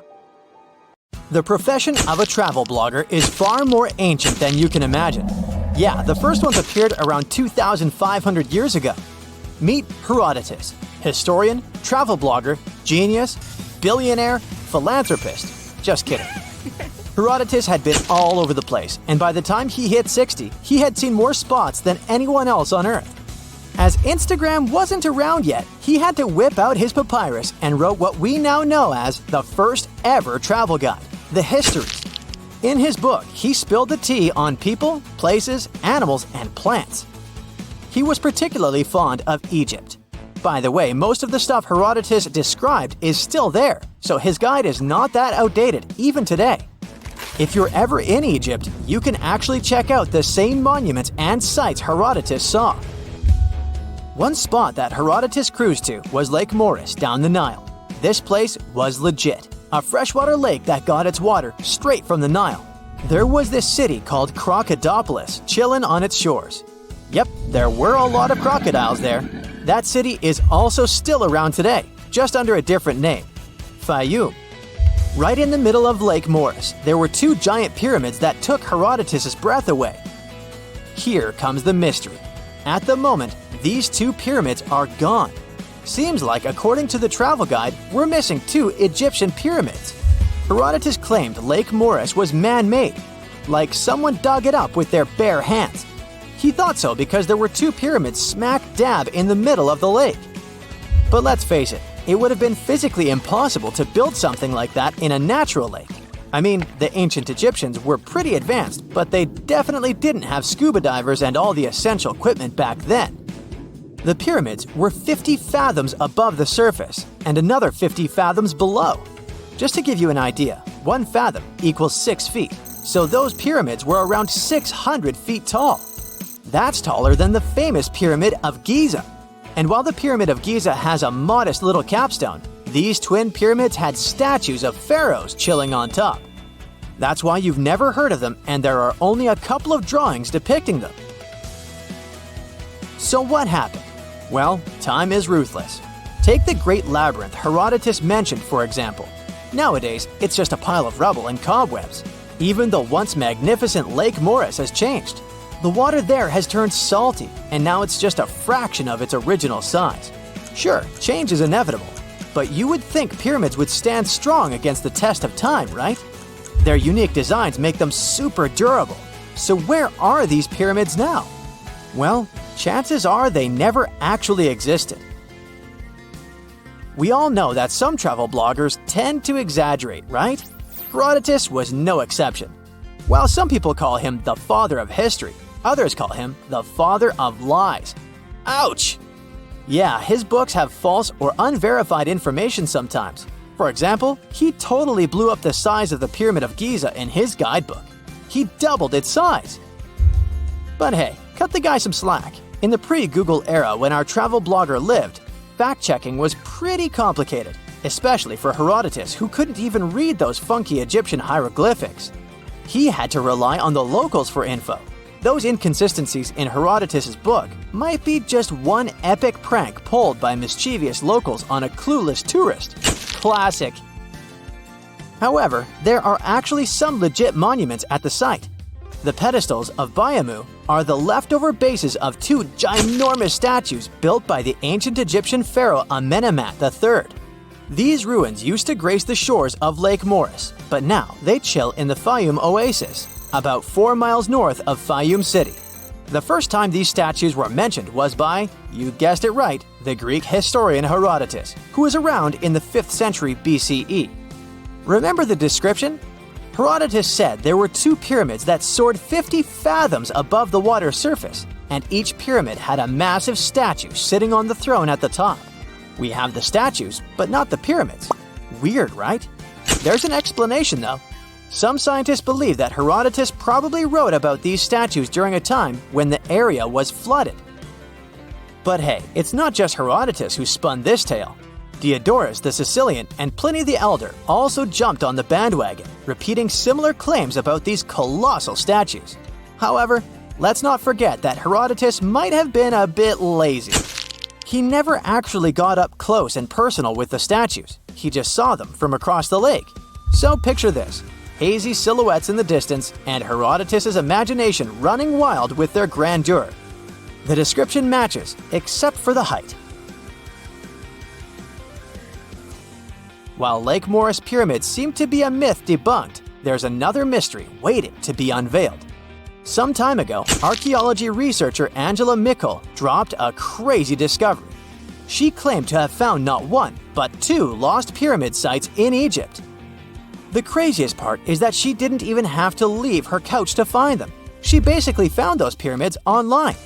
The profession of a travel blogger is far more ancient than you can imagine. Yeah, the first ones appeared around 2,500 years ago. Meet Herodotus, historian, travel blogger, genius, billionaire, philanthropist. Just kidding. Herodotus had been all over the place, and by the time he hit 60, he had seen more spots than anyone else on Earth. As Instagram wasn't around yet, he had to whip out his papyrus and wrote what we now know as the first ever travel guide, The Histories. In his book, he spilled the tea on people, places, animals, and plants. He was particularly fond of Egypt. By the way, most of the stuff Herodotus described is still there, so his guide is not that outdated even today. If you're ever in Egypt, you can actually check out the same monuments and sites Herodotus saw. One spot that Herodotus cruised to was Lake Moeris down the Nile. This place was legit, a freshwater lake that got its water straight from the Nile. There was this city called Crocodipolis chillin' on its shores. Yep, there were a lot of crocodiles there. That city is also still around today, just under a different name, Fayum. Right in the middle of Lake Moeris, there were two giant pyramids that took Herodotus' breath away. Here comes the mystery. At the moment, these two pyramids are gone. Seems like, according to the travel guide, we're missing two Egyptian pyramids. Herodotus claimed Lake Moeris was man-made, like someone dug it up with their bare hands. He thought so because there were two pyramids smack dab in the middle of the lake. But let's face it, it would have been physically impossible to build something like that in a natural lake. I mean, the ancient Egyptians were pretty advanced, but they definitely didn't have scuba divers and all the essential equipment back then. The pyramids were 50 fathoms above the surface and another 50 fathoms below. Just to give you an idea, 1 fathom equals 6 feet, so those pyramids were around 600 feet tall. That's taller than the famous Pyramid of Giza. And while the Pyramid of Giza has a modest little capstone, these twin pyramids had statues of pharaohs chilling on top. That's why you've never heard of them, and there are only a couple of drawings depicting them. So what happened? Well, time is ruthless. Take the Great Labyrinth Herodotus mentioned, for example. Nowadays, it's just a pile of rubble and cobwebs. Even the once magnificent Lake Moeris has changed. The water there has turned salty, and now it's just a fraction of its original size. Sure, change is inevitable, but you would think pyramids would stand strong against the test of time, right? Their unique designs make them super durable. So where are these pyramids now? Well, chances are they never actually existed. We all know that some travel bloggers tend to exaggerate, right? Herodotus was no exception. While some people call him the father of history, others call him the father of lies. Ouch! Yeah, his books have false or unverified information sometimes. For example, he totally blew up the size of the Pyramid of Giza in his guidebook. He doubled its size. But hey, cut the guy some slack. In the pre-Google era when our travel blogger lived, fact-checking was pretty complicated, especially for Herodotus, who couldn't even read those funky Egyptian hieroglyphics. He had to rely on the locals for info. Those inconsistencies in Herodotus' book might be just one epic prank pulled by mischievous locals on a clueless tourist. Classic. However, there are actually some legit monuments at the site. The pedestals of Baiamu are the leftover bases of two ginormous statues built by the ancient Egyptian pharaoh Amenemhat III. These ruins used to grace the shores of Lake Moeris, but now they chill in the Fayum Oasis, about 4 miles north of Fayum City. The first time these statues were mentioned was by, you guessed it right, the Greek historian Herodotus, who was around in the 5th century BCE. Remember the description? Herodotus said there were two pyramids that soared 50 fathoms above the water's surface, and each pyramid had a massive statue sitting on the throne at the top. We have the statues, but not the pyramids. Weird, right? There's an explanation, though. Some scientists believe that Herodotus probably wrote about these statues during a time when the area was flooded. But hey, it's not just Herodotus who spun this tale. Diodorus the Sicilian and Pliny the Elder also jumped on the bandwagon, repeating similar claims about these colossal statues. However, let's not forget that Herodotus might have been a bit lazy. He never actually got up close and personal with the statues. He just saw them from across the lake. So picture this: hazy silhouettes in the distance and Herodotus' imagination running wild with their grandeur. The description matches, except for the height. While Lake Moeris pyramids seem to be a myth debunked, there's another mystery waiting to be unveiled. Some time ago, archaeology researcher Angela Mickle dropped a crazy discovery. She claimed to have found not one, but two lost pyramid sites in Egypt. The craziest part is that she didn't even have to leave her couch to find them. She basically found those pyramids online.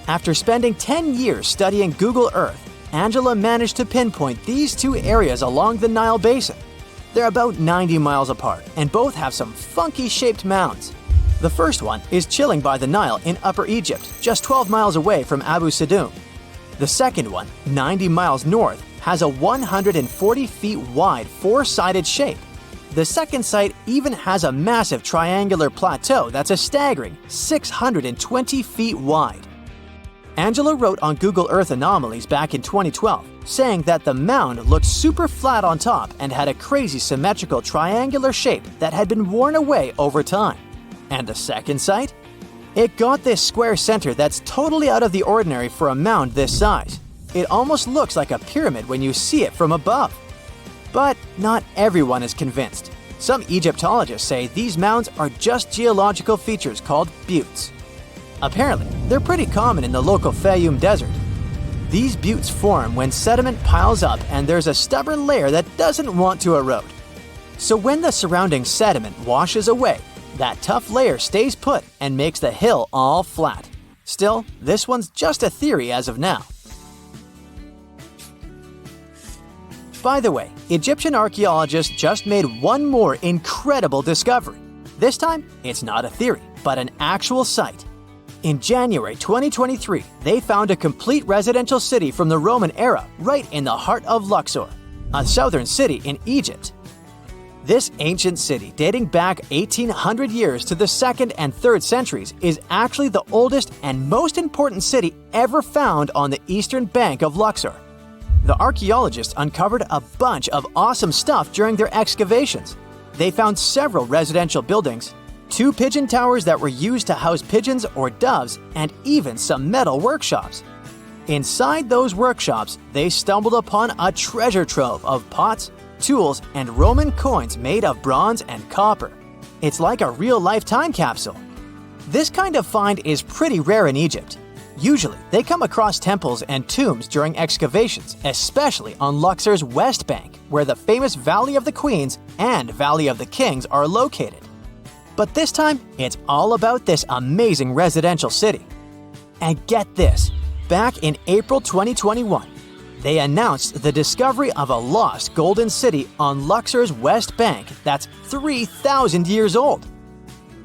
After spending 10 years studying Google Earth, Angela managed to pinpoint these two areas along the Nile Basin. They're about 90 miles apart, and both have some funky-shaped mounds. The first one is chilling by the Nile in Upper Egypt, just 12 miles away from Abu Sidoum. The second one, 90 miles north, has a 140 feet wide four-sided shape. The second site even has a massive triangular plateau that's a staggering 620 feet wide. Angela wrote on Google Earth Anomalies back in 2012, saying that the mound looked super flat on top and had a crazy symmetrical triangular shape that had been worn away over time. And the second site? It got this square center that's totally out of the ordinary for a mound this size. It almost looks like a pyramid when you see it from above. But not everyone is convinced. Some Egyptologists say these mounds are just geological features called buttes. Apparently, they're pretty common in the local Fayum Desert. These buttes form when sediment piles up and there's a stubborn layer that doesn't want to erode. So when the surrounding sediment washes away, that tough layer stays put and makes the hill all flat. Still, this one's just a theory as of now. By the way, Egyptian archaeologists just made one more incredible discovery. This time, it's not a theory, but an actual site. In January 2023, they found a complete residential city from the Roman era right in the heart of Luxor, a southern city in Egypt. This ancient city, dating back 1,800 years to the 2nd and 3rd centuries, is actually the oldest and most important city ever found on the eastern bank of Luxor. The archaeologists uncovered a bunch of awesome stuff during their excavations. They found several residential buildings, 2 pigeon towers that were used to house pigeons or doves, and even some metal workshops. Inside those workshops, they stumbled upon a treasure trove of pots, tools, and Roman coins made of bronze and copper. It's like a real-life time capsule. This kind of find is pretty rare in Egypt. Usually, they come across temples and tombs during excavations, especially on Luxor's west bank, where the famous Valley of the Queens and Valley of the Kings are located. But this time, it's all about this amazing residential city. And get this, back in April 2021, they announced the discovery of a lost golden city on Luxor's west bank that's 3,000 years old.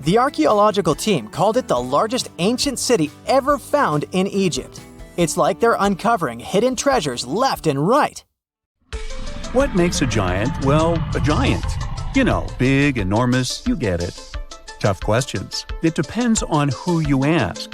The archaeological team called it the largest ancient city ever found in Egypt. It's like they're uncovering hidden treasures left and right. What makes a giant, well, a giant? You know, big, enormous, you get it. Tough questions. It depends on who you ask.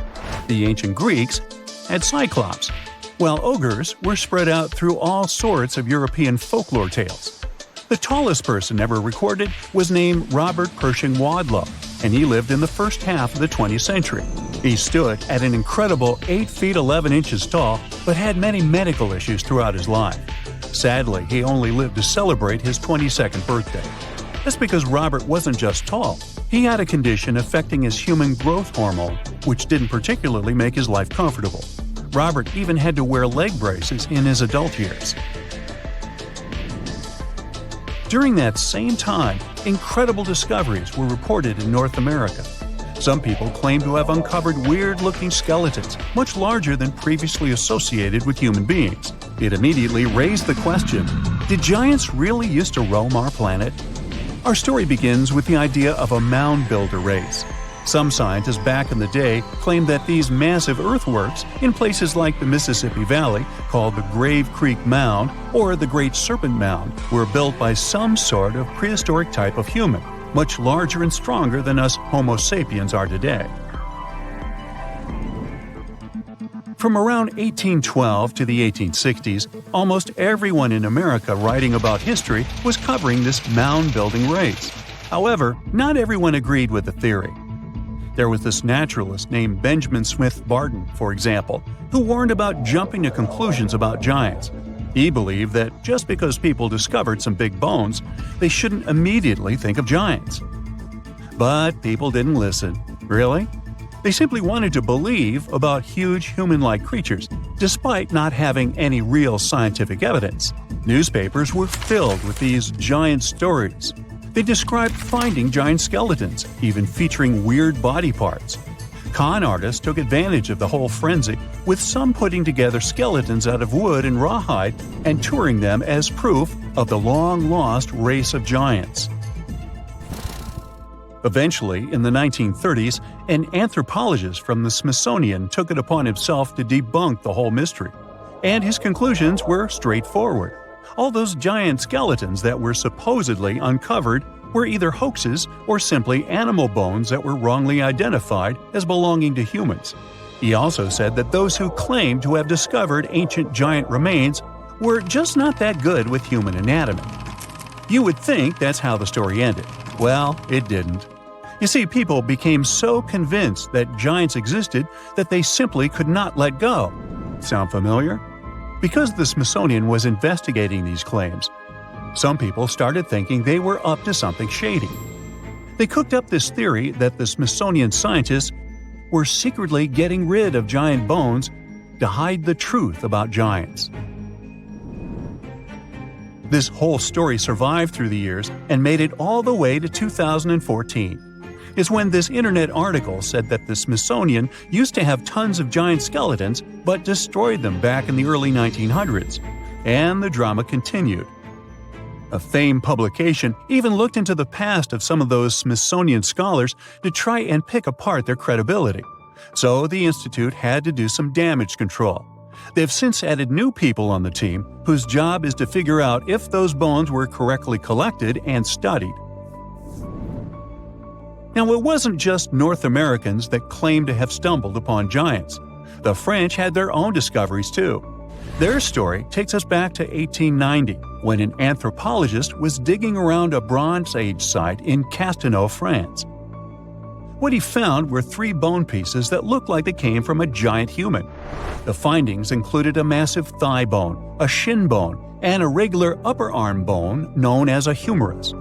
The ancient Greeks had cyclops, while ogres were spread out through all sorts of European folklore tales. The tallest person ever recorded was named Robert Pershing Wadlow, and he lived in the first half of the 20th century. He stood at an incredible 8 feet 11 inches tall, but had many medical issues throughout his life. Sadly, he only lived to celebrate his 22nd birthday. That's because Robert wasn't just tall. He had a condition affecting his human growth hormone, which didn't particularly make his life comfortable. Robert even had to wear leg braces in his adult years. During that same time, incredible discoveries were reported in North America. Some people claim to have uncovered weird-looking skeletons, much larger than previously associated with human beings. It immediately raised the question, did giants really used to roam our planet? Our story begins with the idea of a mound builder race. Some scientists back in the day claimed that these massive earthworks in places like the Mississippi Valley, called the Grave Creek Mound or the Great Serpent Mound, were built by some sort of prehistoric type of human, much larger and stronger than us Homo sapiens are today. From around 1812 to the 1860s, almost everyone in America writing about history was covering this mound-building race. However, not everyone agreed with the theory. There was this naturalist named Benjamin Smith Barton, for example, who warned about jumping to conclusions about giants. He believed that just because people discovered some big bones, they shouldn't immediately think of giants. But people didn't listen. Really? They simply wanted to believe about huge human-like creatures, despite not having any real scientific evidence. Newspapers were filled with these giant stories. They described finding giant skeletons, even featuring weird body parts. Con artists took advantage of the whole frenzy, with some putting together skeletons out of wood and rawhide and touring them as proof of the long-lost race of giants. Eventually, in the 1930s, an anthropologist from the Smithsonian took it upon himself to debunk the whole mystery. And his conclusions were straightforward. All those giant skeletons that were supposedly uncovered were either hoaxes or simply animal bones that were wrongly identified as belonging to humans. He also said that those who claimed to have discovered ancient giant remains were just not that good with human anatomy. You would think that's how the story ended. Well, it didn't. You see, people became so convinced that giants existed that they simply could not let go. Sound familiar? Because the Smithsonian was investigating these claims, some people started thinking they were up to something shady. They cooked up this theory that the Smithsonian scientists were secretly getting rid of giant bones to hide the truth about giants. This whole story survived through the years and made it all the way to 2014. Is when this internet article said that the Smithsonian used to have tons of giant skeletons but destroyed them back in the early 1900s. And the drama continued. A famed publication even looked into the past of some of those Smithsonian scholars to try and pick apart their credibility. So the institute had to do some damage control. They've since added new people on the team whose job is to figure out if those bones were correctly collected and studied. Now, it wasn't just North Americans that claimed to have stumbled upon giants. The French had their own discoveries too. Their story takes us back to 1890, when an anthropologist was digging around a Bronze Age site in Castelnau, France. What he found were 3 bone pieces that looked like they came from a giant human. The findings included a massive thigh bone, a shin bone, and a regular upper arm bone known as a humerus.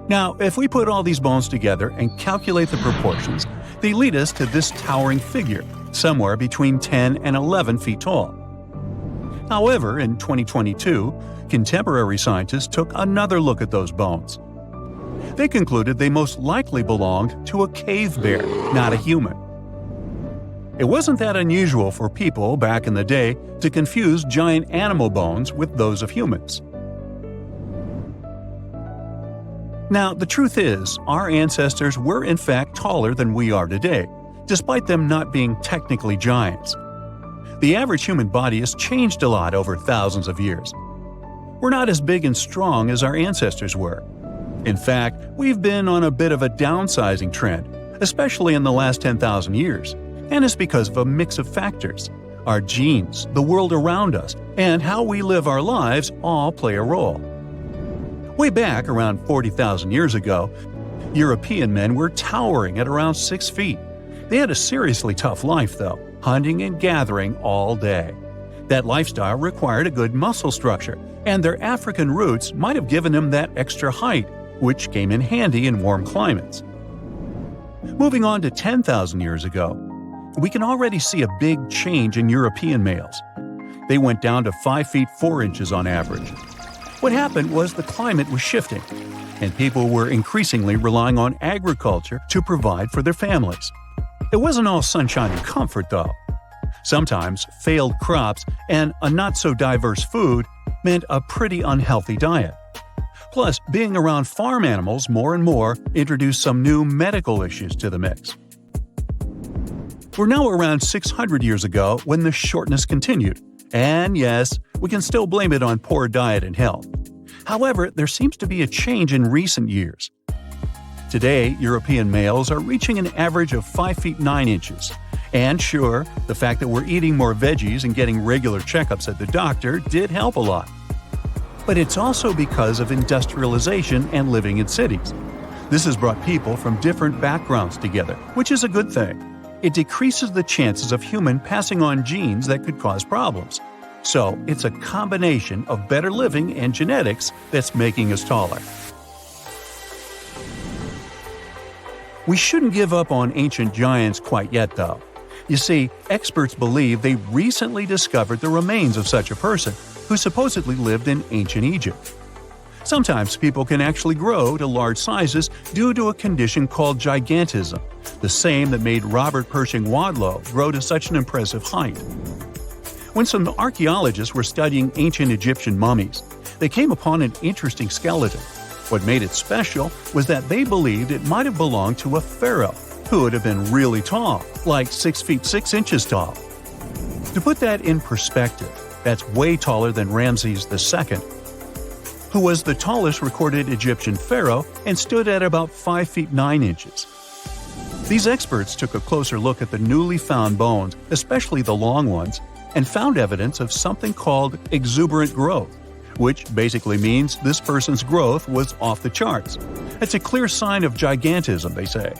Now, if we put all these bones together and calculate the proportions, they lead us to this towering figure, somewhere between 10 and 11 feet tall. However, in 2022, contemporary scientists took another look at those bones. They concluded they most likely belonged to a cave bear, not a human. It wasn't that unusual for people back in the day to confuse giant animal bones with those of humans. Now, the truth is, our ancestors were in fact taller than we are today, despite them not being technically giants. The average human body has changed a lot over thousands of years. We're not as big and strong as our ancestors were. In fact, we've been on a bit of a downsizing trend, especially in the last 10,000 years, and it's because of a mix of factors. Our genes, the world around us, and how we live our lives all play a role. Way back around 40,000 years ago, European men were towering at around 6 feet. They had a seriously tough life, though, hunting and gathering all day. That lifestyle required a good muscle structure, and their African roots might have given them that extra height, which came in handy in warm climates. Moving on to 10,000 years ago, we can already see a big change in European males. They went down to 5 feet 4 inches on average. What happened was the climate was shifting, and people were increasingly relying on agriculture to provide for their families. It wasn't all sunshine and comfort, though. Sometimes failed crops and a not-so-diverse food meant a pretty unhealthy diet. Plus, being around farm animals more and more introduced some new medical issues to the mix. We're now around 600 years ago when the shortness continued. And yes, we can still blame it on poor diet and health. However, there seems to be a change in recent years. Today, European males are reaching an average of 5 feet 9 inches. And sure, the fact that we're eating more veggies and getting regular checkups at the doctor did help a lot. But it's also because of industrialization and living in cities. This has brought people from different backgrounds together, which is a good thing. It decreases the chances of human passing on genes that could cause problems. So, it's a combination of better living and genetics that's making us taller. We shouldn't give up on ancient giants quite yet, though. You see, experts believe they recently discovered the remains of such a person who supposedly lived in ancient Egypt. Sometimes people can actually grow to large sizes due to a condition called gigantism, the same that made Robert Pershing Wadlow grow to such an impressive height. When some archaeologists were studying ancient Egyptian mummies, they came upon an interesting skeleton. What made it special was that they believed it might have belonged to a pharaoh, who would have been really tall, like 6 feet 6 inches tall. To put that in perspective, that's way taller than Ramses II. who was the tallest recorded Egyptian pharaoh and stood at about 5 feet 9 inches. These experts took a closer look at the newly found bones, especially the long ones, and found evidence of something called exuberant growth, which basically means this person's growth was off the charts. It's a clear sign of gigantism, they say.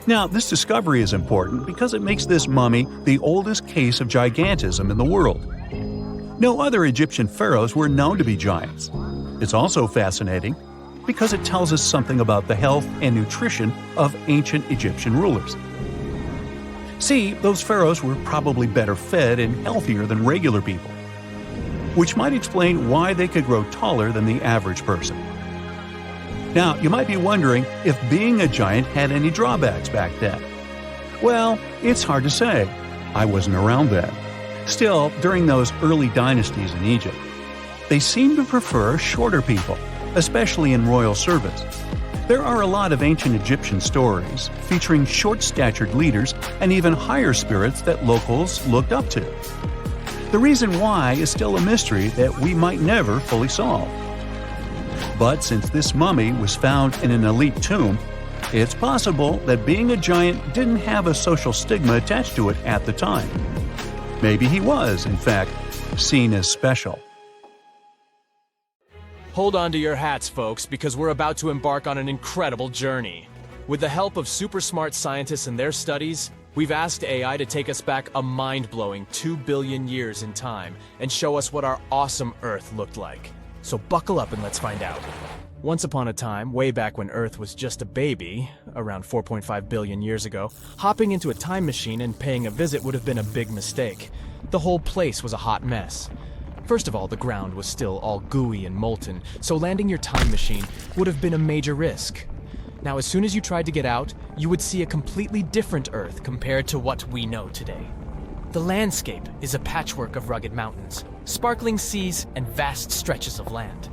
Now, this discovery is important because it makes this mummy the oldest case of gigantism in the world. No other Egyptian pharaohs were known to be giants. It's also fascinating because it tells us something about the health and nutrition of ancient Egyptian rulers. See, those pharaohs were probably better fed and healthier than regular people, which might explain why they could grow taller than the average person. Now, you might be wondering if being a giant had any drawbacks back then. Well, it's hard to say. I wasn't around then. Still, during those early dynasties in Egypt, they seemed to prefer shorter people, especially in royal service. There are a lot of ancient Egyptian stories featuring short-statured leaders and even higher spirits that locals looked up to. The reason why is still a mystery that we might never fully solve. But since this mummy was found in an elite tomb, it's possible that being a giant didn't have a social stigma attached to it at the time. Maybe he was, in fact, seen as special. Hold on to your hats, folks, because we're about to embark on an incredible journey. With the help of super smart scientists and their studies, we've asked AI to take us back a mind-blowing 2 billion years in time and show us what our awesome Earth looked like. So buckle up and let's find out. Once upon a time, way back when Earth was just a baby, around 4.5 billion years ago, hopping into a time machine and paying a visit would have been a big mistake. The whole place was a hot mess. First of all, the ground was still all gooey and molten, so landing your time machine would have been a major risk. Now, as soon as you tried to get out, you would see a completely different Earth compared to what we know today. The landscape is a patchwork of rugged mountains, sparkling seas, and vast stretches of land.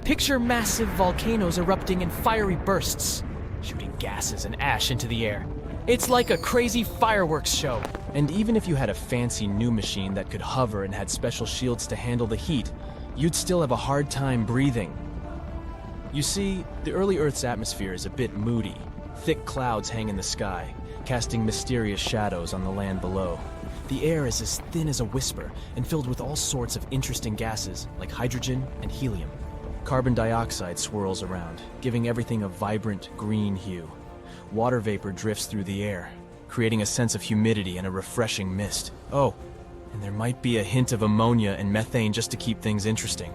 Picture massive volcanoes erupting in fiery bursts, shooting gases and ash into the air. It's like a crazy fireworks show. And even if you had a fancy new machine that could hover and had special shields to handle the heat, you'd still have a hard time breathing. You see, the early Earth's atmosphere is a bit moody. Thick clouds hang in the sky, casting mysterious shadows on the land below. The air is as thin as a whisper and filled with all sorts of interesting gases like hydrogen and helium. Carbon dioxide swirls around, giving everything a vibrant green hue. Water vapor drifts through the air, creating a sense of humidity and a refreshing mist. Oh, and there might be a hint of ammonia and methane just to keep things interesting.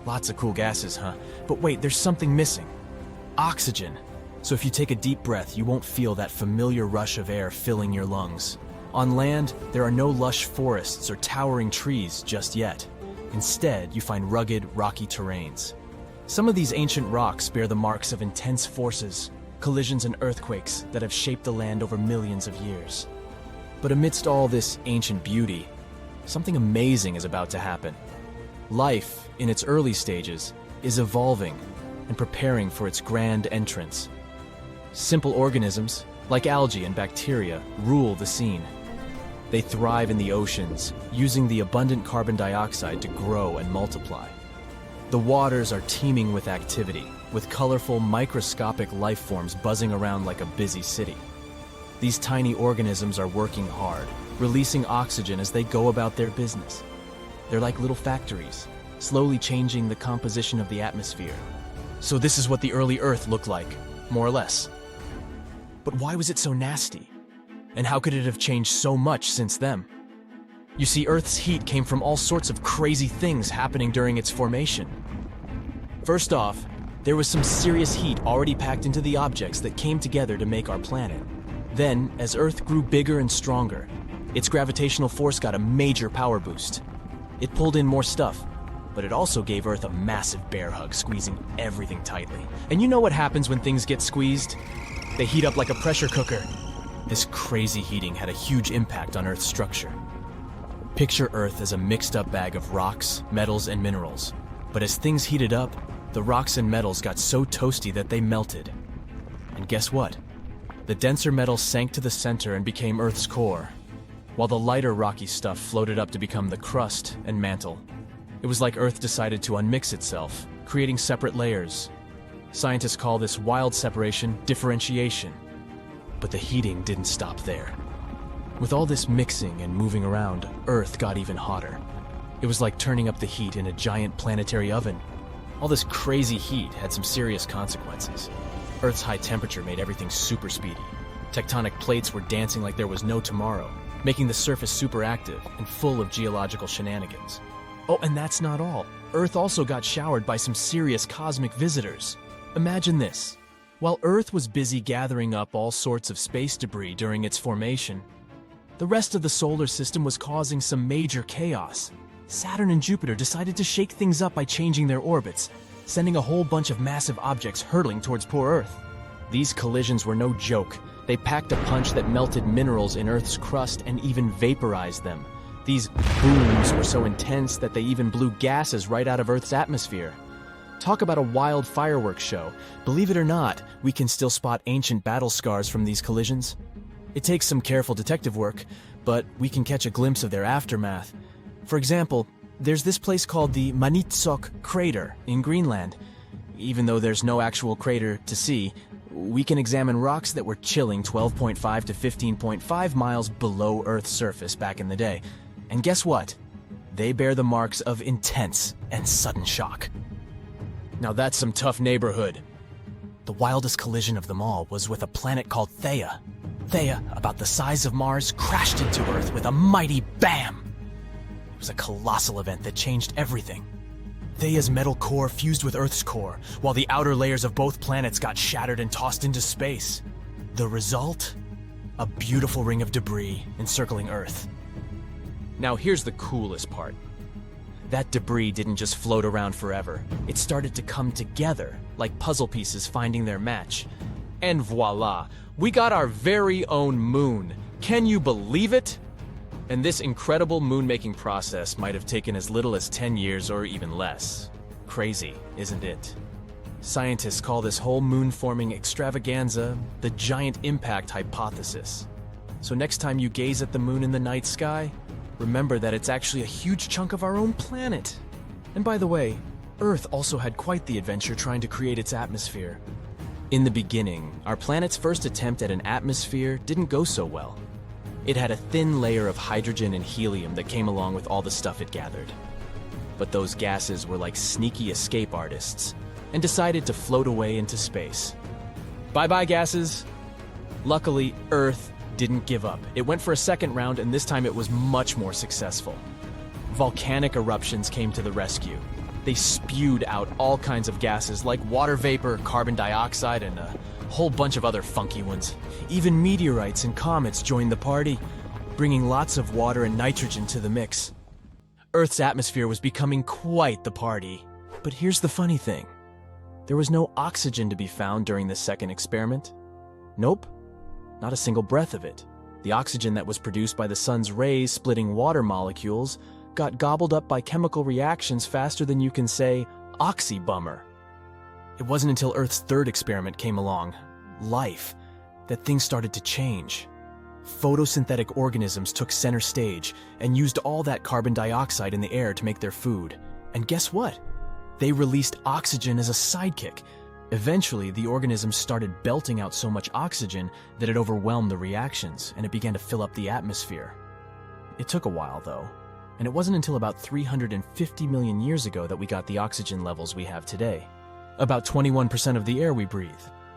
Lots of cool gases, huh? But wait, there's something missing. Oxygen. So if you take a deep breath, you won't feel that familiar rush of air filling your lungs. On land, there are no lush forests or towering trees just yet. Instead, you find rugged, rocky terrains. Some of these ancient rocks bear the marks of intense forces, collisions and earthquakes that have shaped the land over millions of years. But amidst all this ancient beauty, something amazing is about to happen. Life, in its early stages, is evolving and preparing for its grand entrance. Simple organisms, like algae and bacteria, rule the scene. They thrive in the oceans, using the abundant carbon dioxide to grow and multiply. The waters are teeming with activity, with colorful, microscopic life forms buzzing around like a busy city. These tiny organisms are working hard, releasing oxygen as they go about their business. They're like little factories, slowly changing the composition of the atmosphere. So this is what the early Earth looked like, more or less. But why was it so nasty? And how could it have changed so much since then? You see, Earth's heat came from all sorts of crazy things happening during its formation. First off, there was some serious heat already packed into the objects that came together to make our planet. Then, as Earth grew bigger and stronger, its gravitational force got a major power boost. It pulled in more stuff, but it also gave Earth a massive bear hug, squeezing everything tightly. And you know what happens when things get squeezed? They heat up like a pressure cooker. This crazy heating had a huge impact on Earth's structure. Picture Earth as a mixed-up bag of rocks, metals, and minerals. But as things heated up, the rocks and metals got so toasty that they melted. And guess what? The denser metals sank to the center and became Earth's core, while the lighter rocky stuff floated up to become the crust and mantle. It was like Earth decided to unmix itself, creating separate layers. Scientists call this wild separation differentiation. But the heating didn't stop there. With all this mixing and moving around, Earth got even hotter. It was like turning up the heat in a giant planetary oven. All this crazy heat had some serious consequences. Earth's high temperature made everything super speedy. Tectonic plates were dancing like there was no tomorrow, making the surface super active and full of geological shenanigans. Oh, and that's not all. Earth also got showered by some serious cosmic visitors. Imagine this. While Earth was busy gathering up all sorts of space debris during its formation, the rest of the solar system was causing some major chaos. Saturn and Jupiter decided to shake things up by changing their orbits, sending a whole bunch of massive objects hurtling towards poor Earth. These collisions were no joke. They packed a punch that melted minerals in Earth's crust and even vaporized them. These booms were so intense that they even blew gases right out of Earth's atmosphere. Talk about a wild fireworks show. Believe it or not, we can still spot ancient battle scars from these collisions. It takes some careful detective work, but we can catch a glimpse of their aftermath. For example, there's this place called the Manitsok Crater in Greenland. Even though there's no actual crater to see, we can examine rocks that were chilling 12.5 to 15.5 miles below Earth's surface back in the day. And guess what? They bear the marks of intense and sudden shock. Now that's some tough neighborhood. The wildest collision of them all was with a planet called Theia. Theia, about the size of Mars, crashed into Earth with a mighty bam! It was a colossal event that changed everything. Theia's metal core fused with Earth's core, while the outer layers of both planets got shattered and tossed into space. The result? A beautiful ring of debris encircling Earth. Now here's the coolest part. That debris didn't just float around forever. It started to come together, like puzzle pieces finding their match. And voila, we got our very own moon. Can you believe it? And this incredible moon-making process might have taken as little as 10 years or even less. Crazy, isn't it? Scientists call this whole moon-forming extravaganza the giant impact hypothesis. So next time you gaze at the moon in the night sky, remember that it's actually a huge chunk of our own planet. And by the way, Earth also had quite the adventure trying to create its atmosphere. In the beginning, our planet's first attempt at an atmosphere didn't go so well. It had a thin layer of hydrogen and helium that came along with all the stuff it gathered. But those gases were like sneaky escape artists and decided to float away into space. Bye-bye, gases. Luckily, Earth didn't give up. It went for a second round, and this time it was much more successful. Volcanic eruptions came to the rescue. They spewed out all kinds of gases like water vapor, carbon dioxide, and a whole bunch of other funky ones. Even meteorites and comets joined the party, bringing lots of water and nitrogen to the mix. Earth's atmosphere was becoming quite the party. But here's the funny thing. There was no oxygen to be found during the second experiment. Nope, not a single breath of it. The oxygen that was produced by the sun's rays splitting water molecules got gobbled up by chemical reactions faster than you can say, oxy-bummer. It wasn't until Earth's third experiment came along, life, that things started to change. Photosynthetic organisms took center stage and used all that carbon dioxide in the air to make their food. And guess what? They released oxygen as a sidekick. Eventually, the organisms started belting out so much oxygen that it overwhelmed the reactions, and it began to fill up the atmosphere. It took a while, though, and it wasn't until about 350 million years ago that we got the oxygen levels we have today. About 21% of the air we breathe.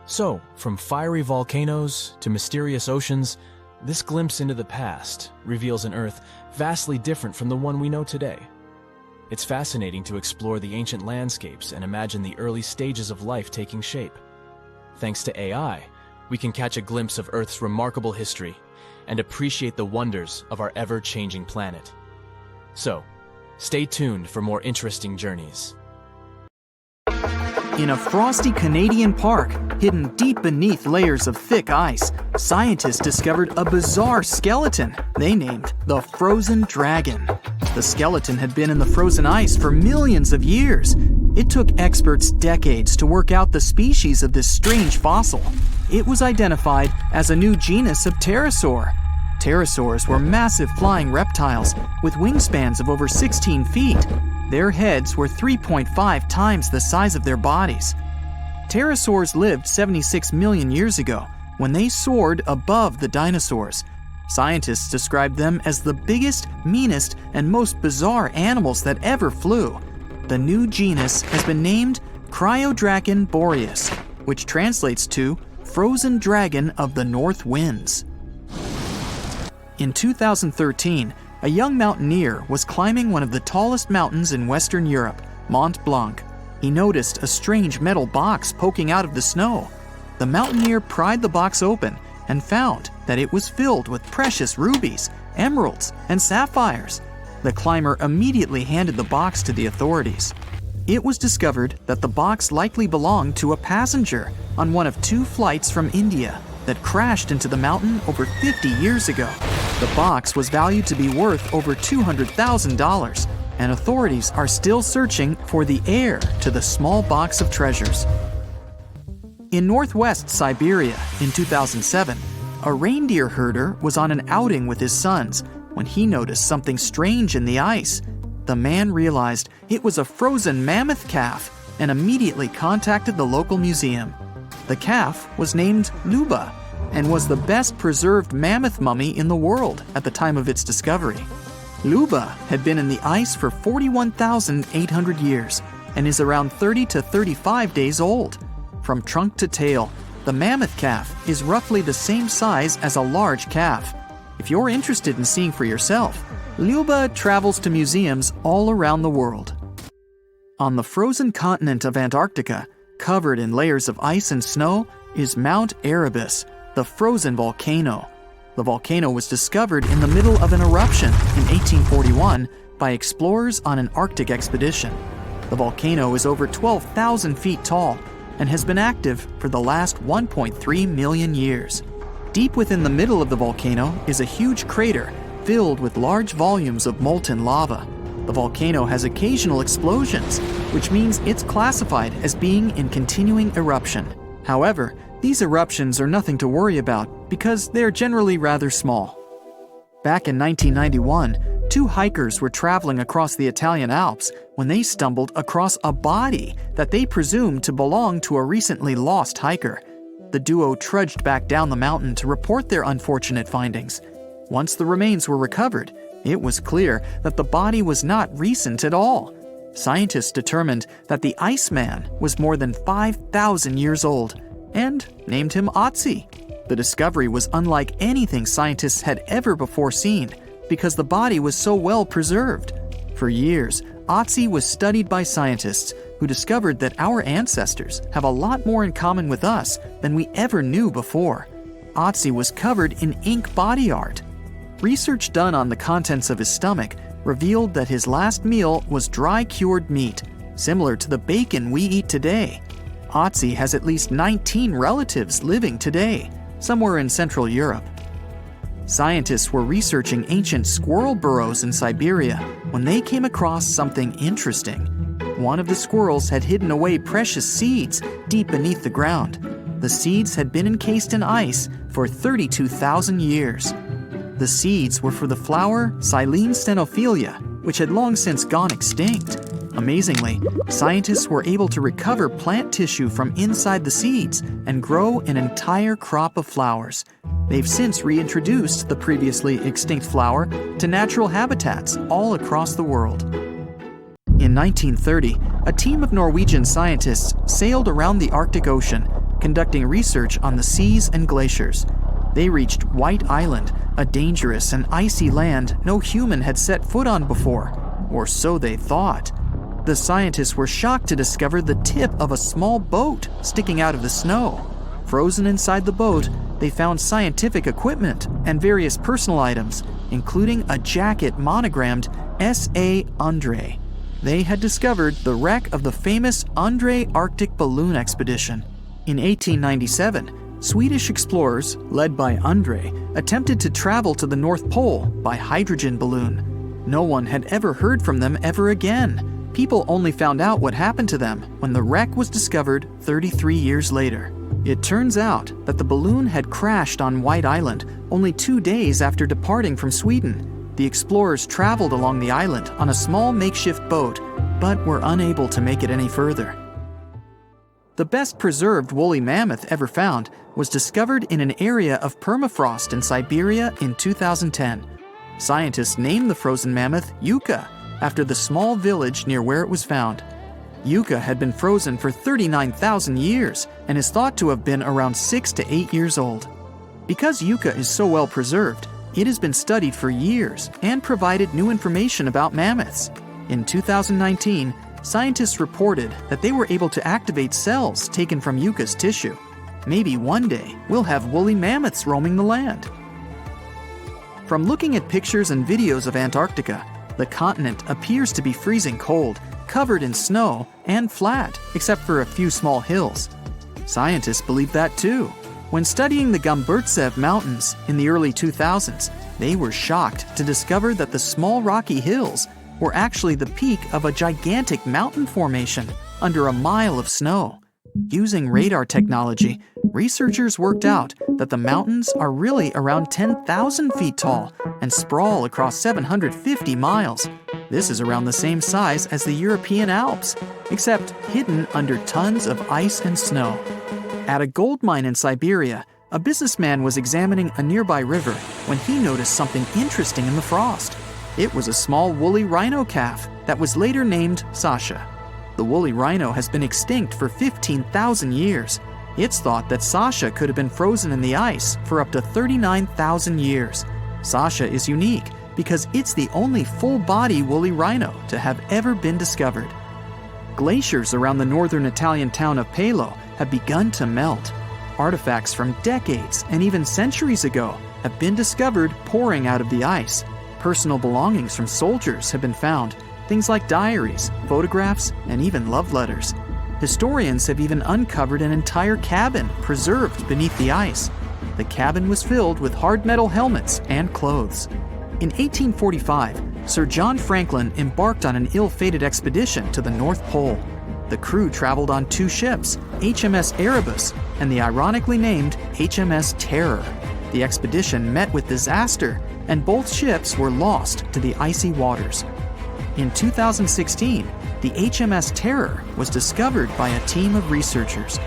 So, from fiery volcanoes to mysterious oceans, this glimpse into the past reveals an Earth vastly different from the one we know today. It's fascinating to explore the ancient landscapes and imagine the early stages of life taking shape. Thanks to AI, we can catch a glimpse of Earth's remarkable history and appreciate the wonders of our ever-changing planet. So, stay tuned for more interesting journeys. In a frosty Canadian park, hidden deep beneath layers of thick ice, scientists discovered a bizarre skeleton they named the Frozen Dragon. The skeleton had been in the frozen ice for millions of years. It took experts decades to work out the species of this strange fossil. It was identified as a new genus of pterosaur. Pterosaurs were massive flying reptiles with wingspans of over 16 feet. Their heads were 3.5 times the size of their bodies. Pterosaurs lived 76 million years ago when they soared above the dinosaurs. Scientists described them as the biggest, meanest, and most bizarre animals that ever flew. The new genus has been named Cryodragon boreas, which translates to frozen dragon of the north winds. In 2013, a young mountaineer was climbing one of the tallest mountains in Western Europe, Mont Blanc. He noticed a strange metal box poking out of the snow. The mountaineer pried the box open and found that it was filled with precious rubies, emeralds, and sapphires. The climber immediately handed the box to the authorities. It was discovered that the box likely belonged to a passenger on one of 2 flights from India that crashed into the mountain over 50 years ago. The box was valued to be worth over $200,000, and authorities are still searching for the heir to the small box of treasures. In northwest Siberia in 2007, a reindeer herder was on an outing with his sons when he noticed something strange in the ice. The man realized it was a frozen mammoth calf and immediately contacted the local museum. The calf was named Luba and was the best preserved mammoth mummy in the world at the time of its discovery. Luba had been in the ice for 41,800 years and is around 30 to 35 days old. From trunk to tail, the mammoth calf is roughly the same size as a large calf. If you're interested in seeing for yourself, Luba travels to museums all around the world. On the frozen continent of Antarctica, covered in layers of ice and snow, is Mount Erebus, the frozen volcano. The volcano was discovered in the middle of an eruption in 1841 by explorers on an Arctic expedition. The volcano is over 12,000 feet tall and has been active for the last 1.3 million years. Deep within the middle of the volcano is a huge crater filled with large volumes of molten lava. The volcano has occasional explosions, which means it's classified as being in continuing eruption. However, these eruptions are nothing to worry about because they're generally rather small. Back in 1991, 2 hikers were traveling across the Italian Alps when they stumbled across a body that they presumed to belong to a recently lost hiker. The duo trudged back down the mountain to report their unfortunate findings. Once the remains were recovered, it was clear that the body was not recent at all. Scientists determined that the Iceman was more than 5,000 years old and named him Otzi. The discovery was unlike anything scientists had ever before seen because the body was so well preserved. For years, Otzi was studied by scientists who discovered that our ancestors have a lot more in common with us than we ever knew before. Otzi was covered in ink body art. Research done on the contents of his stomach revealed that his last meal was dry cured meat, similar to the bacon we eat today. Otzi has at least 19 relatives living today, somewhere in Central Europe. Scientists were researching ancient squirrel burrows in Siberia when they came across something interesting. One of the squirrels had hidden away precious seeds deep beneath the ground. The seeds had been encased in ice for 32,000 years. The seeds were for the flower Silene stenophilia, which had long since gone extinct. Amazingly, scientists were able to recover plant tissue from inside the seeds and grow an entire crop of flowers. They've since reintroduced the previously extinct flower to natural habitats all across the world. In 1930, a team of Norwegian scientists sailed around the Arctic Ocean, conducting research on the seas and glaciers. They reached White Island, a dangerous and icy land no human had set foot on before, or so they thought. The scientists were shocked to discover the tip of a small boat sticking out of the snow. Frozen inside the boat, they found scientific equipment and various personal items, including a jacket monogrammed S.A. Undre. They had discovered the wreck of the famous Undre Arctic balloon expedition. In 1897, Swedish explorers, led by Undre, attempted to travel to the North Pole by hydrogen balloon. No one had ever heard from them ever again. People only found out what happened to them when the wreck was discovered 33 years later. It turns out that the balloon had crashed on White Island only 2 days after departing from Sweden. the explorers traveled along the island on a small makeshift boat, but were unable to make it any further. The best preserved woolly mammoth ever found was discovered in an area of permafrost in Siberia in 2010. Scientists named the frozen mammoth Yucca, after the small village near where it was found. Yucca had been frozen for 39,000 years and is thought to have been around 6 to 8 years old. Because Yucca is so well preserved, it has been studied for years and provided new information about mammoths. In 2019, scientists reported that they were able to activate cells taken from Yucca's tissue. Maybe one day we'll have woolly mammoths roaming the land. From looking at pictures and videos of Antarctica, the continent appears to be freezing cold, covered in snow, and flat, except for a few small hills. Scientists believe that too. When studying the Gomburtsev Mountains in the early 2000s, they were shocked to discover that the small rocky hills were actually the peak of a gigantic mountain formation under a mile of snow. Using radar technology, researchers worked out that the mountains are really around 10,000 feet tall and sprawl across 750 miles. This is around the same size as the European Alps, except hidden under tons of ice and snow. At a gold mine in Siberia, a businessman was examining a nearby river when he noticed something interesting in the frost. It was a small woolly rhino calf that was later named Sasha. The woolly rhino has been extinct for 15,000 years. It's thought that Sasha could have been frozen in the ice for up to 39,000 years. Sasha is unique because it's the only full-body woolly rhino to have ever been discovered. Glaciers around the northern Italian town of Pelo have begun to melt. Artifacts from decades and even centuries ago have been discovered pouring out of the ice. Personal belongings from soldiers have been found, things like diaries, photographs, and even love letters. Historians have even uncovered an entire cabin preserved beneath the ice. The cabin was filled with hard metal helmets and clothes. In 1845, Sir John Franklin embarked on an ill-fated expedition to the North Pole. The crew traveled on 2 ships, HMS Erebus and the ironically named HMS Terror. The expedition met with disaster, and both ships were lost to the icy waters. In 2016, the HMS Terror was discovered by a team of researchers.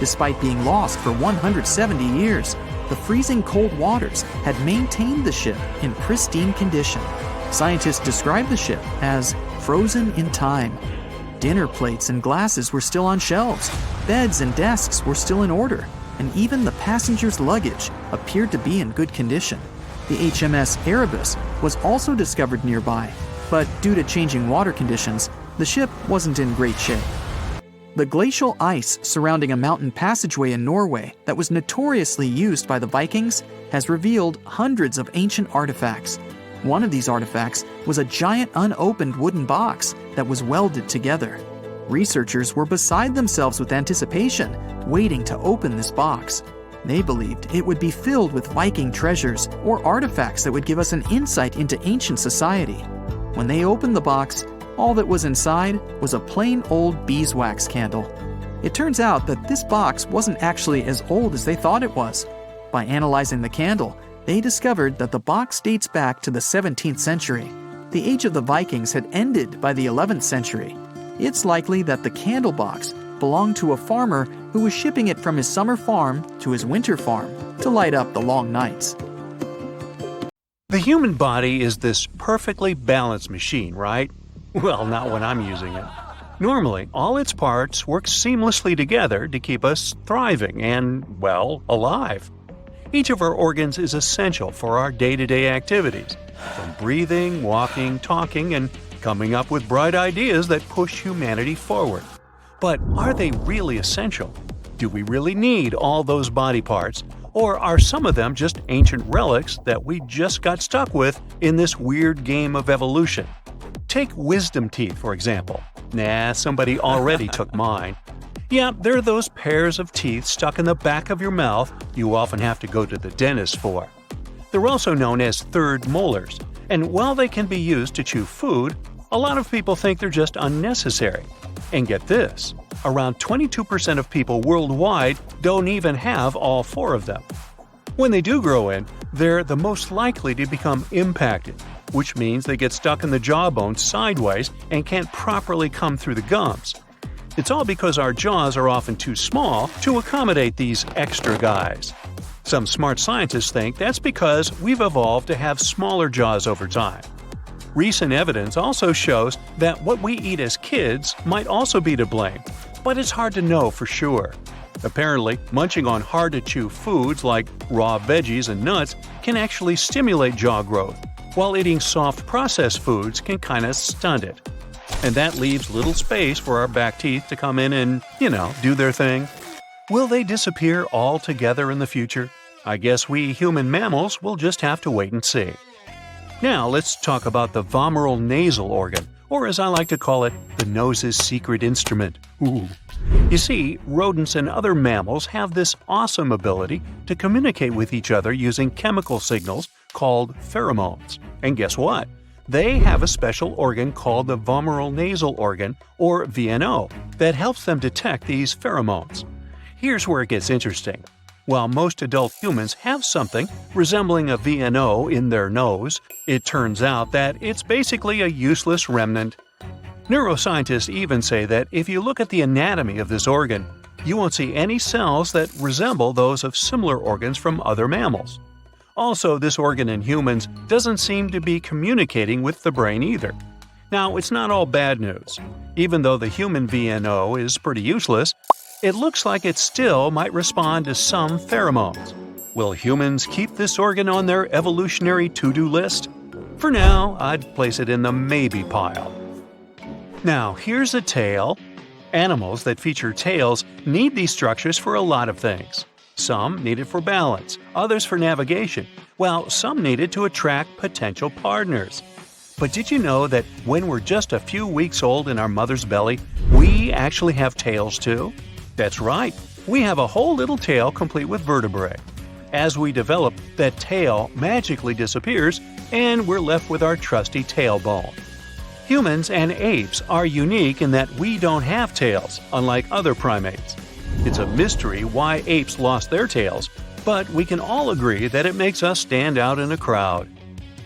Despite being lost for 170 years, the freezing cold waters had maintained the ship in pristine condition. Scientists described the ship as frozen in time. Dinner plates and glasses were still on shelves, beds and desks were still in order, and even the passengers' luggage appeared to be in good condition. The HMS Erebus was also discovered nearby, but due to changing water conditions, the ship wasn't in great shape. The glacial ice surrounding a mountain passageway in Norway that was notoriously used by the Vikings has revealed hundreds of ancient artifacts. One of these artifacts was a giant unopened wooden box that was welded together. Researchers were beside themselves with anticipation, waiting to open this box. They believed it would be filled with Viking treasures or artifacts that would give us an insight into ancient society. When they opened the box, all that was inside was a plain old beeswax candle. It turns out that this box wasn't actually as old as they thought it was. By analyzing the candle, they discovered that the box dates back to the 17th century. The age of the Vikings had ended by the 11th century. It's likely that the candle box belonged to a farmer who was shipping it from his summer farm to his winter farm to light up the long nights. The human body is this perfectly balanced machine, right? Well, not when I'm using it. Normally, all its parts work seamlessly together to keep us thriving and, well, alive. Each of our organs is essential for our day-to-day activities, from breathing, walking, talking, and coming up with bright ideas that push humanity forward. But are they really essential? Do we really need all those body parts? Or are some of them just ancient relics that we just got stuck with in this weird game of evolution? Take wisdom teeth, for example. Nah, somebody already took mine. Yeah, they're those pairs of teeth stuck in the back of your mouth you often have to go to the dentist for. They're also known as third molars, and while they can be used to chew food, a lot of people think they're just unnecessary. And get this, around 22% of people worldwide don't even have all 4 of them. When they do grow in, they're the most likely to become impacted, which means they get stuck in the jawbone sideways and can't properly come through the gums. It's all because our jaws are often too small to accommodate these extra guys. Some smart scientists think that's because we've evolved to have smaller jaws over time. Recent evidence also shows that what we eat as kids might also be to blame, but it's hard to know for sure. Apparently, munching on hard-to-chew foods like raw veggies and nuts can actually stimulate jaw growth, while eating soft processed foods can kinda stunt it. And that leaves little space for our back teeth to come in and, do their thing. Will they disappear altogether in the future? I guess we human mammals will just have to wait and see. Now let's talk about the vomeral nasal organ, or as I like to call it, the nose's secret instrument. Ooh. You see, rodents and other mammals have this awesome ability to communicate with each other using chemical signals called pheromones. And guess what? They have a special organ called the vomeral nasal organ, or VNO, that helps them detect these pheromones. Here's where it gets interesting. While most adult humans have something resembling a VNO in their nose, it turns out that it's basically a useless remnant. Neuroscientists even say that if you look at the anatomy of this organ, you won't see any cells that resemble those of similar organs from other mammals. Also, this organ in humans doesn't seem to be communicating with the brain either. Now, it's not all bad news. Even though the human VNO is pretty useless, it looks like it still might respond to some pheromones. Will humans keep this organ on their evolutionary to-do list? For now, I'd place it in the maybe pile. Now, here's a tail. Animals that feature tails need these structures for a lot of things. Some need it for balance, others for navigation, while some need it to attract potential partners. But did you know that when we're just a few weeks old in our mother's belly, we actually have tails too? That's right, we have a whole little tail complete with vertebrae. As we develop, that tail magically disappears and we're left with our trusty tailbone. Humans and apes are unique in that we don't have tails, unlike other primates. It's a mystery why apes lost their tails, but we can all agree that it makes us stand out in a crowd.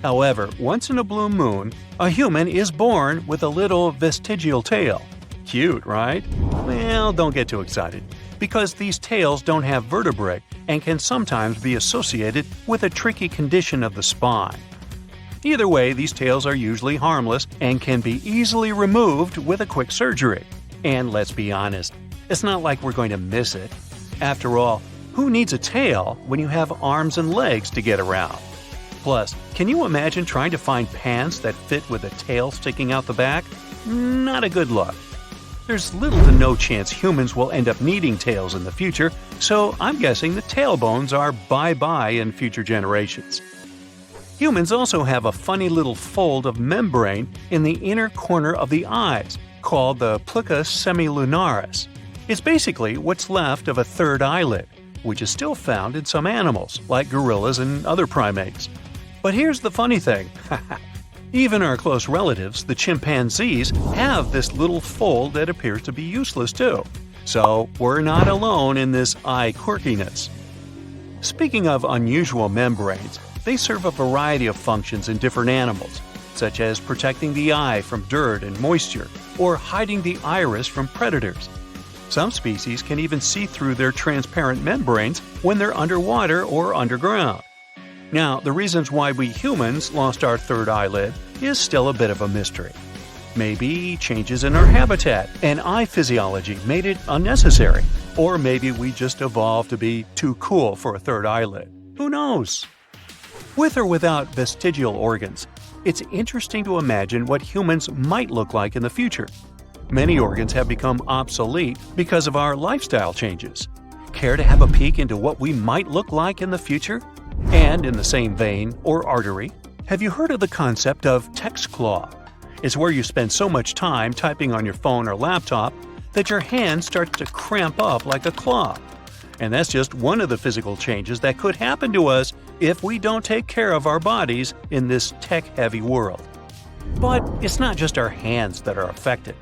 However, once in a blue moon, a human is born with a little vestigial tail. Cute, right? Well, don't get too excited, because these tails don't have vertebrae and can sometimes be associated with a tricky condition of the spine. Either way, these tails are usually harmless and can be easily removed with a quick surgery. And let's be honest, it's not like we're going to miss it. After all, who needs a tail when you have arms and legs to get around? Plus, can you imagine trying to find pants that fit with a tail sticking out the back? Not a good look. There's little to no chance humans will end up needing tails in the future, so I'm guessing the tailbones are bye-bye in future generations. Humans also have a funny little fold of membrane in the inner corner of the eyes, called the plica semilunaris. It's basically what's left of a third eyelid, which is still found in some animals, like gorillas and other primates. But here's the funny thing. Even our close relatives, the chimpanzees, have this little fold that appears to be useless too. So we're not alone in this eye quirkiness. Speaking of unusual membranes, they serve a variety of functions in different animals, such as protecting the eye from dirt and moisture, or hiding the iris from predators. Some species can even see through their transparent membranes when they're underwater or underground. Now, the reasons why we humans lost our third eyelid is still a bit of a mystery. Maybe changes in our habitat and eye physiology made it unnecessary, or maybe we just evolved to be too cool for a third eyelid. Who knows? With or without vestigial organs, it's interesting to imagine what humans might look like in the future. Many organs have become obsolete because of our lifestyle changes. Care to have a peek into what we might look like in the future? And in the same vein, or artery, have you heard of the concept of text claw? It's where you spend so much time typing on your phone or laptop that your hand starts to cramp up like a claw. And that's just one of the physical changes that could happen to us if we don't take care of our bodies in this tech-heavy world. But it's not just our hands that are affected.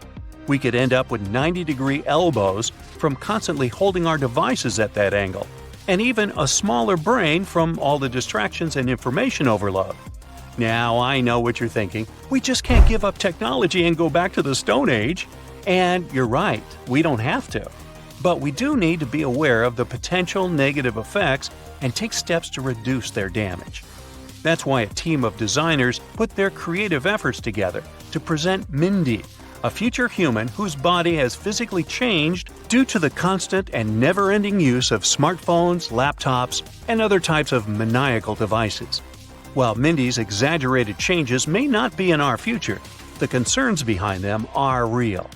We could end up with 90-degree elbows from constantly holding our devices at that angle, and even a smaller brain from all the distractions and information overload. Now, I know what you're thinking. We just can't give up technology and go back to the Stone Age. And you're right, we don't have to. But we do need to be aware of the potential negative effects and take steps to reduce their damage. That's why a team of designers put their creative efforts together to present Mindy, a future human whose body has physically changed due to the constant and never-ending use of smartphones, laptops, and other types of maniacal devices. While Mindy's exaggerated changes may not be in our future, the concerns behind them are real.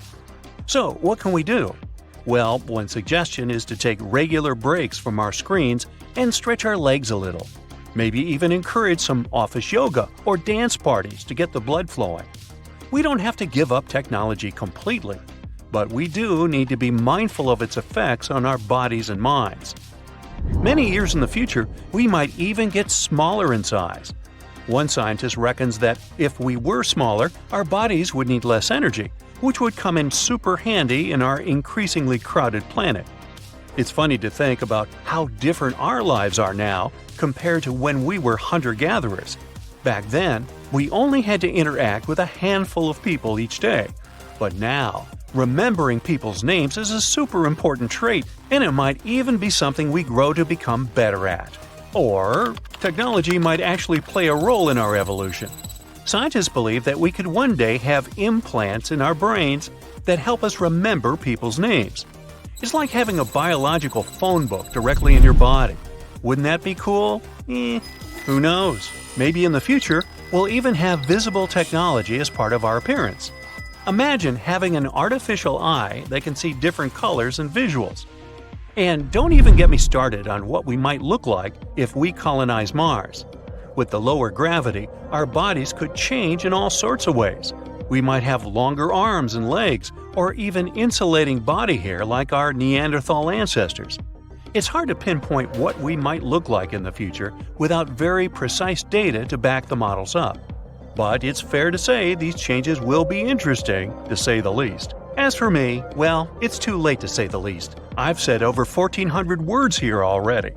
So, what can we do? Well, one suggestion is to take regular breaks from our screens and stretch our legs a little. Maybe even encourage some office yoga or dance parties to get the blood flowing. We don't have to give up technology completely, but we do need to be mindful of its effects on our bodies and minds. Many years in the future, we might even get smaller in size. One scientist reckons that if we were smaller, our bodies would need less energy, which would come in super handy in our increasingly crowded planet. It's funny to think about how different our lives are now compared to when we were hunter-gatherers. Back then, we only had to interact with a handful of people each day. But now, remembering people's names is a super important trait, and it might even be something we grow to become better at. Or, technology might actually play a role in our evolution. Scientists believe that we could one day have implants in our brains that help us remember people's names. It's like having a biological phone book directly in your body. Wouldn't that be cool? Who knows? Maybe in the future, we'll even have visible technology as part of our appearance. Imagine having an artificial eye that can see different colors and visuals. And don't even get me started on what we might look like if we colonize Mars. With the lower gravity, our bodies could change in all sorts of ways. We might have longer arms and legs, or even insulating body hair like our Neanderthal ancestors. It's hard to pinpoint what we might look like in the future without very precise data to back the models up. But it's fair to say these changes will be interesting, to say the least. As for me, well, it's too late to say the least. I've said over 1,400 words here already.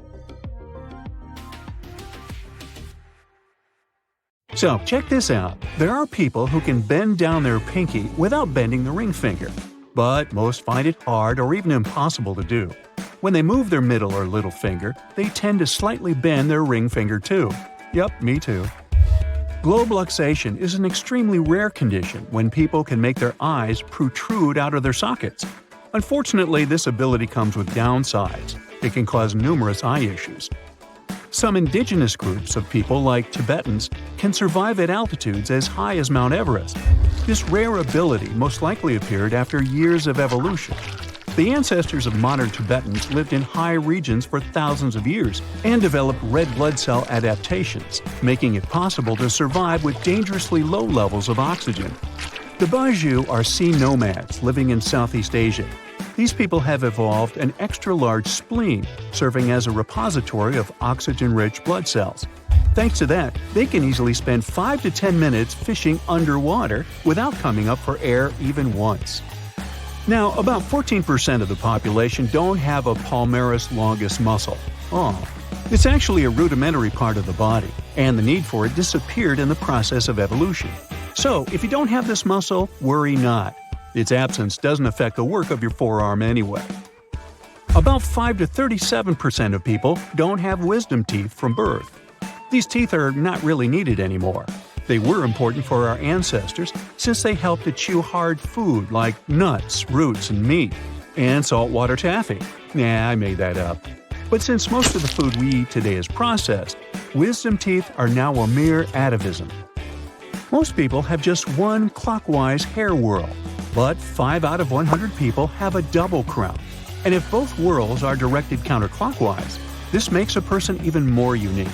So, check this out. There are people who can bend down their pinky without bending the ring finger. But most find it hard or even impossible to do. When they move their middle or little finger, they tend to slightly bend their ring finger too. Yep, me too. Globe luxation is an extremely rare condition when people can make their eyes protrude out of their sockets. Unfortunately, this ability comes with downsides. It can cause numerous eye issues. Some indigenous groups of people, like Tibetans, can survive at altitudes as high as Mount Everest. This rare ability most likely appeared after years of evolution. The ancestors of modern Tibetans lived in high regions for thousands of years and developed red blood cell adaptations, making it possible to survive with dangerously low levels of oxygen. The Baju are sea nomads living in Southeast Asia. These people have evolved an extra-large spleen, serving as a repository of oxygen-rich blood cells. Thanks to that, they can easily spend 5 to 10 minutes fishing underwater without coming up for air even once. Now, about 14% of the population don't have a palmaris longus muscle. It's actually a rudimentary part of the body, and the need for it disappeared in the process of evolution. So, if you don't have this muscle, worry not. Its absence doesn't affect the work of your forearm anyway. About 5 to 37% of people don't have wisdom teeth from birth. These teeth are not really needed anymore. They were important for our ancestors since they helped to chew hard food like nuts, roots, and meat, and saltwater taffy. I made that up. But since most of the food we eat today is processed, wisdom teeth are now a mere atavism. Most people have just one clockwise hair whorl, but 5 out of 100 people have a double crown. And if both whorls are directed counterclockwise, this makes a person even more unique.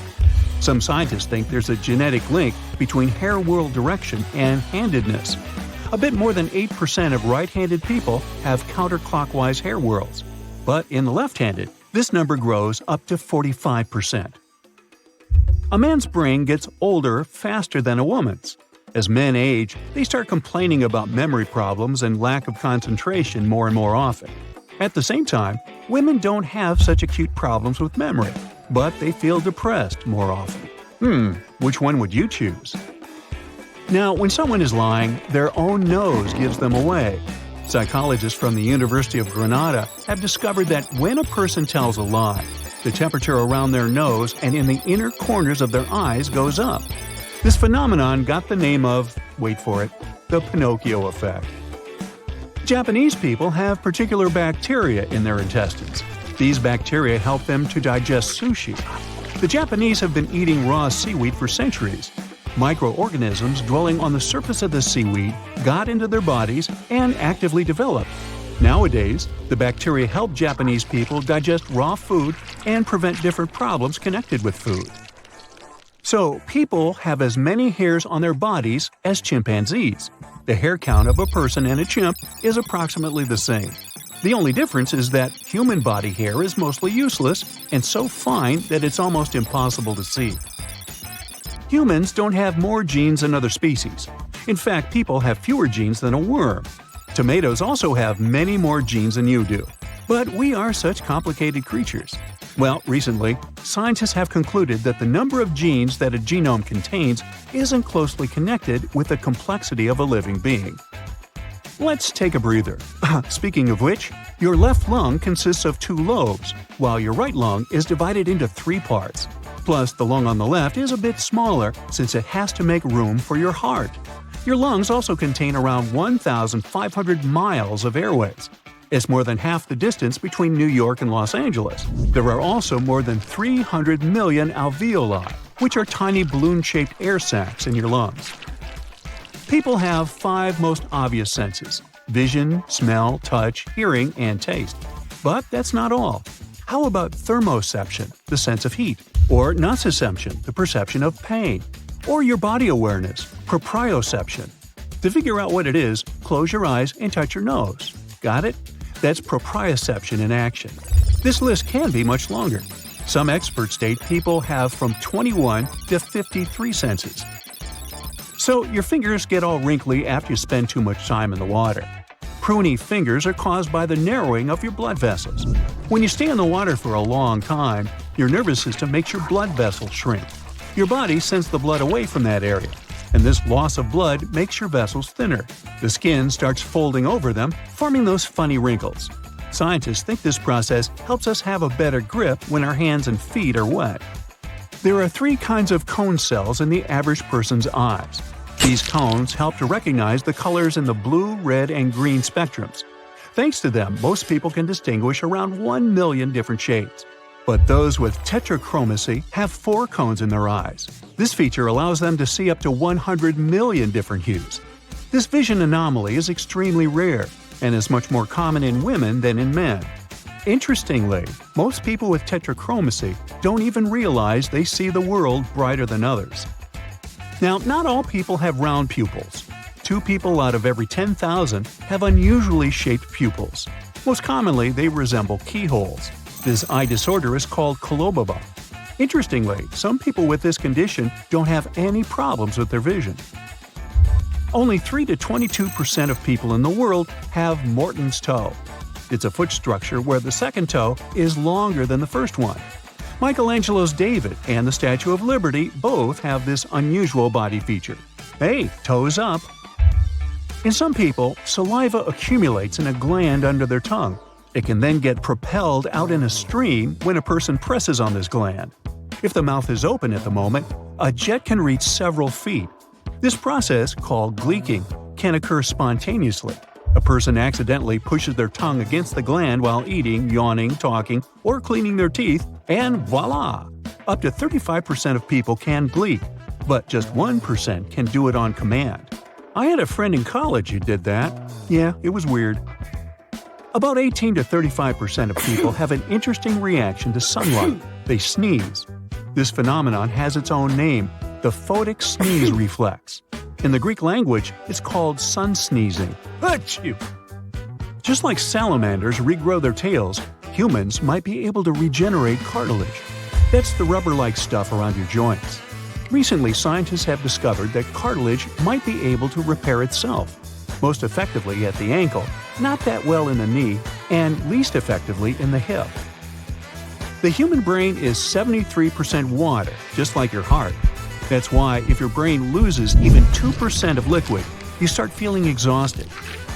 Some scientists think there's a genetic link between hair whorl direction and handedness. A bit more than 8% of right-handed people have counterclockwise hair whorls, but in the left-handed, this number grows up to 45%. A man's brain gets older faster than a woman's. As men age, they start complaining about memory problems and lack of concentration more and more often. At the same time, women don't have such acute problems with memory, but they feel depressed more often. Which one would you choose? Now, when someone is lying, their own nose gives them away. Psychologists from the University of Granada have discovered that when a person tells a lie, the temperature around their nose and in the inner corners of their eyes goes up. This phenomenon got the name of, wait for it, the Pinocchio effect. Japanese people have particular bacteria in their intestines. These bacteria help them to digest sushi. The Japanese have been eating raw seaweed for centuries. Microorganisms dwelling on the surface of the seaweed got into their bodies and actively developed. Nowadays, the bacteria help Japanese people digest raw food and prevent different problems connected with food. So, people have as many hairs on their bodies as chimpanzees. The hair count of a person and a chimp is approximately the same. The only difference is that human body hair is mostly useless and so fine that it's almost impossible to see. Humans don't have more genes than other species. In fact, people have fewer genes than a worm. Tomatoes also have many more genes than you do. But we are such complicated creatures. Well, recently, scientists have concluded that the number of genes that a genome contains isn't closely connected with the complexity of a living being. Let's take a breather. Speaking of which, your left lung consists of 2 lobes, while your right lung is divided into 3 parts. Plus, the lung on the left is a bit smaller since it has to make room for your heart. Your lungs also contain around 1,500 miles of airways. It's more than half the distance between New York and Los Angeles. There are also more than 300 million alveoli, which are tiny balloon-shaped air sacs in your lungs. People have 5 most obvious senses: vision, smell, touch, hearing, and taste. But that's not all. How about thermoception, the sense of heat? Or nociception, the perception of pain? Or your body awareness, proprioception? To figure out what it is, close your eyes and touch your nose. Got it? That's proprioception in action. This list can be much longer. Some experts state people have from 21 to 53 senses. So your fingers get all wrinkly after you spend too much time in the water. Pruny fingers are caused by the narrowing of your blood vessels. When you stay in the water for a long time, your nervous system makes your blood vessels shrink. Your body sends the blood away from that area, and this loss of blood makes your vessels thinner. The skin starts folding over them, forming those funny wrinkles. Scientists think this process helps us have a better grip when our hands and feet are wet. There are 3 kinds of cone cells in the average person's eyes. These cones help to recognize the colors in the blue, red, and green spectrums. Thanks to them, most people can distinguish around 1 million different shades. But those with tetrachromacy have 4 cones in their eyes. This feature allows them to see up to 100 million different hues. This vision anomaly is extremely rare and is much more common in women than in men. Interestingly, most people with tetrachromacy don't even realize they see the world brighter than others. Now, not all people have round pupils. 2 people out of every 10,000 have unusually shaped pupils. Most commonly, they resemble keyholes. This eye disorder is called coloboma. Interestingly, some people with this condition don't have any problems with their vision. Only 3 to 22% of people in the world have Morton's toe. It's a foot structure where the second toe is longer than the first one. Michelangelo's David and the Statue of Liberty both have this unusual body feature. Hey, toes up! In some people, saliva accumulates in a gland under their tongue. It can then get propelled out in a stream when a person presses on this gland. If the mouth is open at the moment, a jet can reach several feet. This process, called gleeking, can occur spontaneously. A person accidentally pushes their tongue against the gland while eating, yawning, talking, or cleaning their teeth, and voila! Up to 35% of people can gleek, but just 1% can do it on command. I had a friend in college who did that. Yeah, it was weird. About 18 to 35% of people have an interesting reaction to sunlight. They sneeze. This phenomenon has its own name, the photic sneeze reflex. In the Greek language, it's called sun sneezing. Achoo! Just like salamanders regrow their tails, humans might be able to regenerate cartilage. That's the rubber-like stuff around your joints. Recently, scientists have discovered that cartilage might be able to repair itself, most effectively at the ankle, not that well in the knee, and least effectively in the hip. The human brain is 73% water, just like your heart. That's why if your brain loses even 2% of liquid, you start feeling exhausted.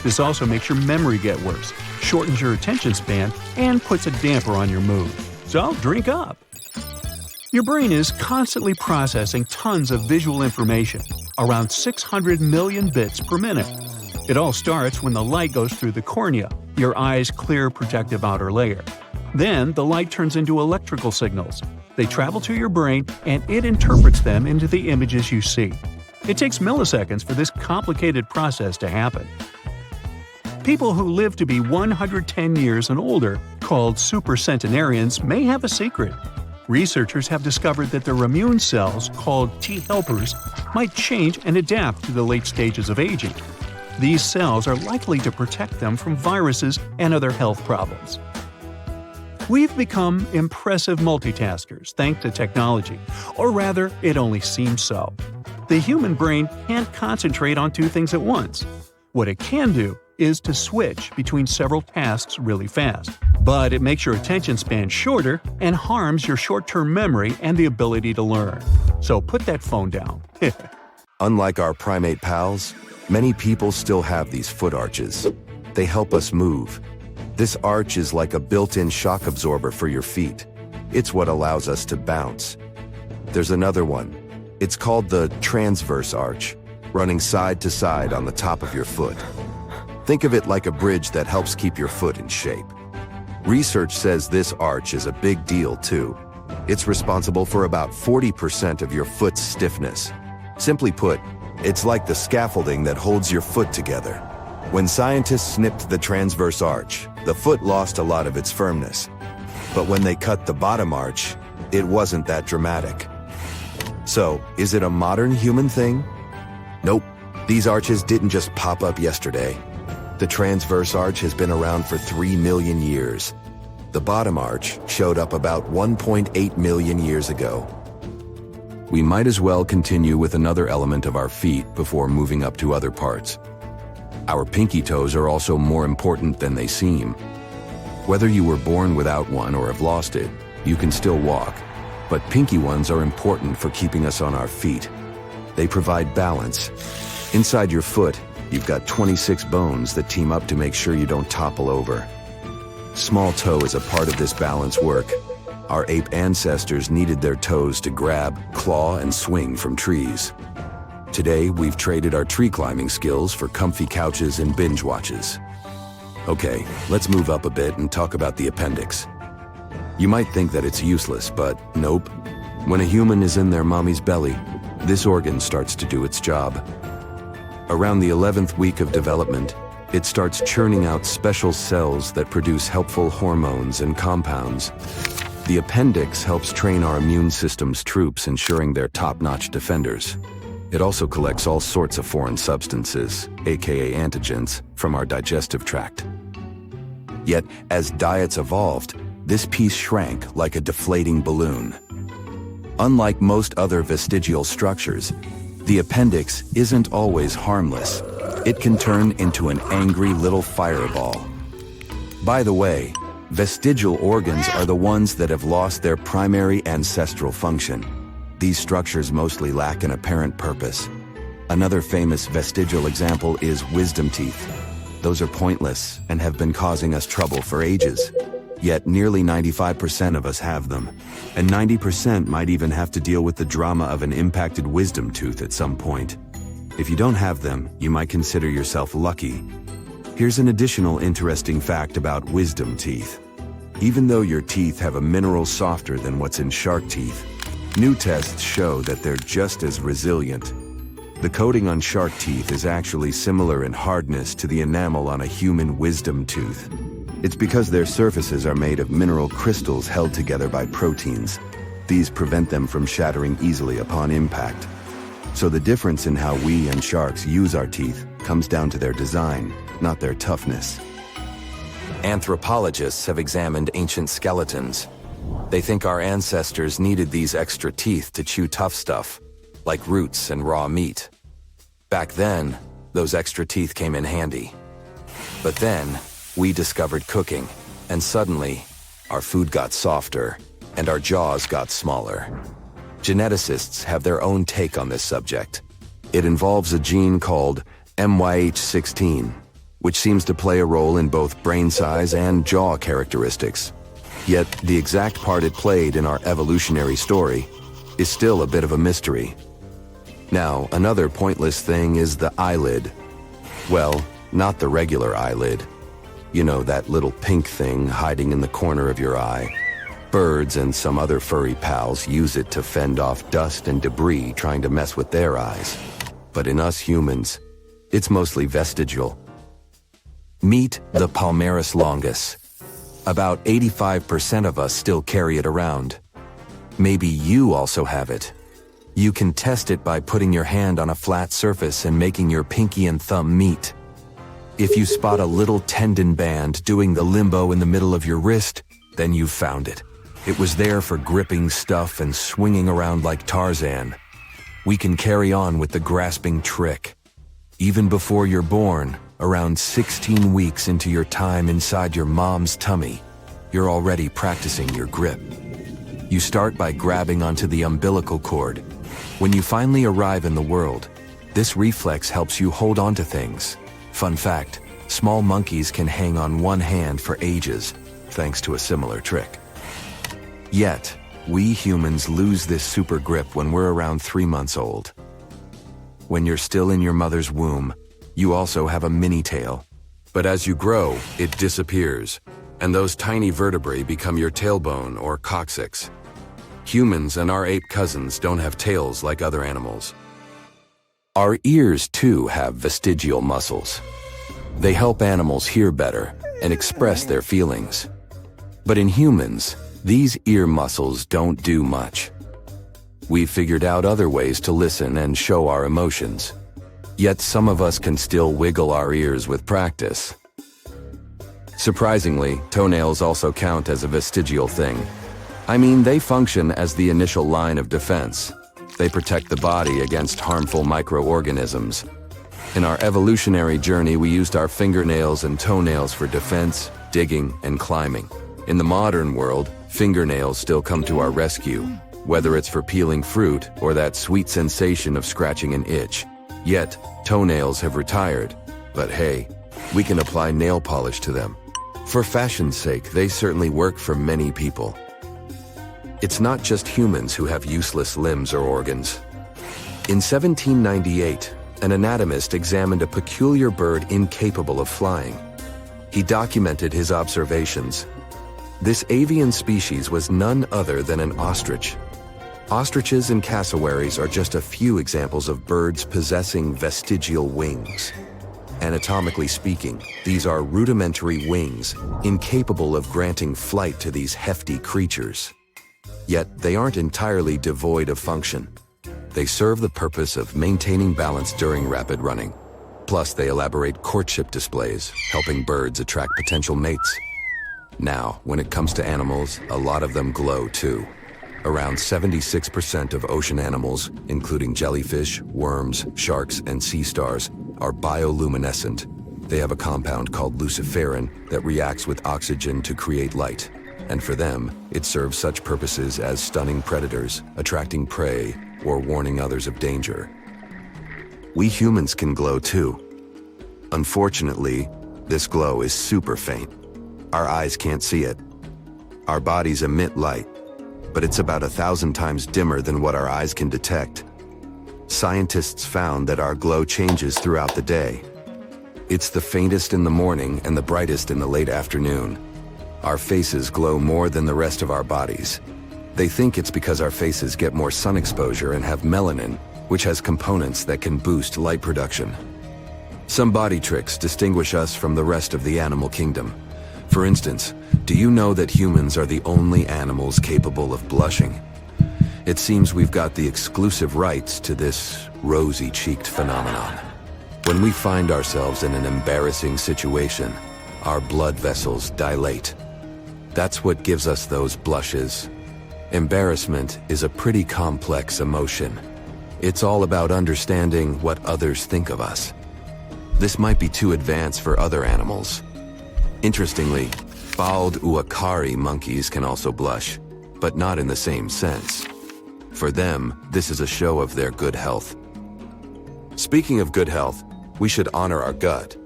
This also makes your memory get worse, shortens your attention span, and puts a damper on your mood. So drink up! Your brain is constantly processing tons of visual information, around 600 million bits per minute. It all starts when the light goes through the cornea, your eye's clear protective outer layer. Then the light turns into electrical signals. They travel to your brain and it interprets them into the images you see. It takes milliseconds for this complicated process to happen. People who live to be 110 years and older, called supercentenarians, may have a secret. Researchers have discovered that their immune cells, called T helpers, might change and adapt to the late stages of aging. These cells are likely to protect them from viruses and other health problems. We've become impressive multitaskers thanks to technology, or rather, it only seems so. The human brain can't concentrate on two things at once. What it can do is to switch between several tasks really fast. But it makes your attention span shorter and harms your short-term memory and the ability to learn. So put that phone down. Unlike our primate pals, many people still have these foot arches. They help us move. This arch is like a built-in shock absorber for your feet. It's what allows us to bounce. There's another one. It's called the transverse arch, running side to side on the top of your foot. Think of it like a bridge that helps keep your foot in shape. Research says this arch is a big deal too. It's responsible for about 40% of your foot's stiffness. Simply put, it's like the scaffolding that holds your foot together. When scientists snipped the transverse arch, the foot lost a lot of its firmness. But when they cut the bottom arch, it wasn't that dramatic. So, is it a modern human thing? Nope. These arches didn't just pop up yesterday. The transverse arch has been around for 3 million years. The bottom arch showed up about 1.8 million years ago. We might as well continue with another element of our feet before moving up to other parts. Our pinky toes are also more important than they seem. Whether you were born without one or have lost it, you can still walk. But pinky ones are important for keeping us on our feet. They provide balance. Inside your foot, you've got 26 bones that team up to make sure you don't topple over. Small toe is a part of this balance work. Our ape ancestors needed their toes to grab, claw, and swing from trees. Today, we've traded our tree climbing skills for comfy couches and binge watches. Okay, let's move up a bit and talk about the appendix. You might think that it's useless, but nope. When a human is in their mommy's belly, this organ starts to do its job. Around the 11th week of development, it starts churning out special cells that produce helpful hormones and compounds. The appendix helps train our immune system's troops, ensuring they're top-notch defenders. It also collects all sorts of foreign substances, aka antigens, from our digestive tract. Yet, as diets evolved, this piece shrank like a deflating balloon. Unlike most other vestigial structures, the appendix isn't always harmless. It can turn into an angry little fireball. By the way, vestigial organs are the ones that have lost their primary ancestral function. These structures mostly lack an apparent purpose. Another famous vestigial example is wisdom teeth. Those are pointless and have been causing us trouble for ages. Yet nearly 95% of us have them, and 90% might even have to deal with the drama of an impacted wisdom tooth at some point. If you don't have them, you might consider yourself lucky. Here's an additional interesting fact about wisdom teeth. Even though your teeth have a mineral softer than what's in shark teeth, new tests show that they're just as resilient. The coating on shark teeth is actually similar in hardness to the enamel on a human wisdom tooth. It's because their surfaces are made of mineral crystals held together by proteins. These prevent them from shattering easily upon impact. So the difference in how we and sharks use our teeth comes down to their design, not their toughness. Anthropologists have examined ancient skeletons. They think our ancestors needed these extra teeth to chew tough stuff, like roots and raw meat. Back then, those extra teeth came in handy. But then, we discovered cooking, and suddenly, our food got softer, and our jaws got smaller. Geneticists have their own take on this subject. It involves a gene called MYH16, which seems to play a role in both brain size and jaw characteristics. Yet, the exact part it played in our evolutionary story is still a bit of a mystery. Now, another pointless thing is the eyelid. Well, not the regular eyelid. You know, that little pink thing hiding in the corner of your eye. Birds and some other furry pals use it to fend off dust and debris trying to mess with their eyes. But in us humans, it's mostly vestigial. Meet the palmaris longus. About 85% of us still carry it around. Maybe you also have it. You can test it by putting your hand on a flat surface and making your pinky and thumb meet. If you spot a little tendon band doing the limbo in the middle of your wrist, then you've found it. It was there for gripping stuff and swinging around like Tarzan. We can carry on with the grasping trick. Even before you're born, around 16 weeks into your time inside your mom's tummy, you're already practicing your grip. You start by grabbing onto the umbilical cord. When you finally arrive in the world, this reflex helps you hold on to things. Fun fact, small monkeys can hang on one hand for ages, thanks to a similar trick. Yet, we humans lose this super grip when we're around 3 months old. When you're still in your mother's womb, you also have a mini tail. But as you grow, it disappears, and those tiny vertebrae become your tailbone or coccyx. Humans and our ape cousins don't have tails like other animals. Our ears, too, have vestigial muscles. They help animals hear better and express their feelings. But in humans, these ear muscles don't do much. We've figured out other ways to listen and show our emotions. Yet some of us can still wiggle our ears with practice. Surprisingly, toenails also count as a vestigial thing. I mean, they function as the initial line of defense. They protect the body against harmful microorganisms. In our evolutionary journey, we used our fingernails and toenails for defense, digging, and climbing. In the modern world, fingernails still come to our rescue, whether it's for peeling fruit or that sweet sensation of scratching an itch. Yet, toenails have retired. But hey, we can apply nail polish to them. For fashion's sake, they certainly work for many people. It's not just humans who have useless limbs or organs. In 1798, an anatomist examined a peculiar bird incapable of flying. He documented his observations. This avian species was none other than an ostrich. Ostriches and cassowaries are just a few examples of birds possessing vestigial wings. Anatomically speaking, these are rudimentary wings, incapable of granting flight to these hefty creatures. Yet they aren't entirely devoid of function. They serve the purpose of maintaining balance during rapid running. Plus, they elaborate courtship displays, helping birds attract potential mates. Now, when it comes to animals, a lot of them glow too. Around 76% of ocean animals, including jellyfish, worms, sharks, and sea stars, are bioluminescent. They have a compound called luciferin that reacts with oxygen to create light. And for them, it serves such purposes as stunning predators, attracting prey, or warning others of danger. We humans can glow too. Unfortunately, this glow is super faint. Our eyes can't see it. Our bodies emit light, but it's about 1,000 times dimmer than what our eyes can detect. Scientists found that our glow changes throughout the day. It's the faintest in the morning and the brightest in the late afternoon. Our faces glow more than the rest of our bodies. They think it's because our faces get more sun exposure and have melanin, which has components that can boost light production. Some body tricks distinguish us from the rest of the animal kingdom. For instance, do you know that humans are the only animals capable of blushing? It seems we've got the exclusive rights to this rosy-cheeked phenomenon. When we find ourselves in an embarrassing situation, our blood vessels dilate. That's what gives us those blushes. Embarrassment is a pretty complex emotion. It's all about understanding what others think of us. This might be too advanced for other animals. Interestingly, bald uakari monkeys can also blush, but not in the same sense. For them, this is a show of their good health. Speaking of good health, we should honor our gut.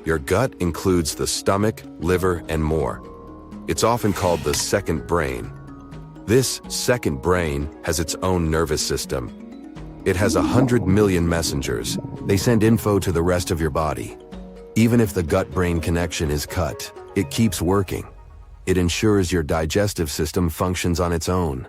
Your gut includes the stomach, liver, and more. It's often called the second brain. This second brain has its own nervous system. It has 100 million messengers. They send info to the rest of your body. Even if the gut-brain connection is cut, it keeps working. It ensures your digestive system functions on its own.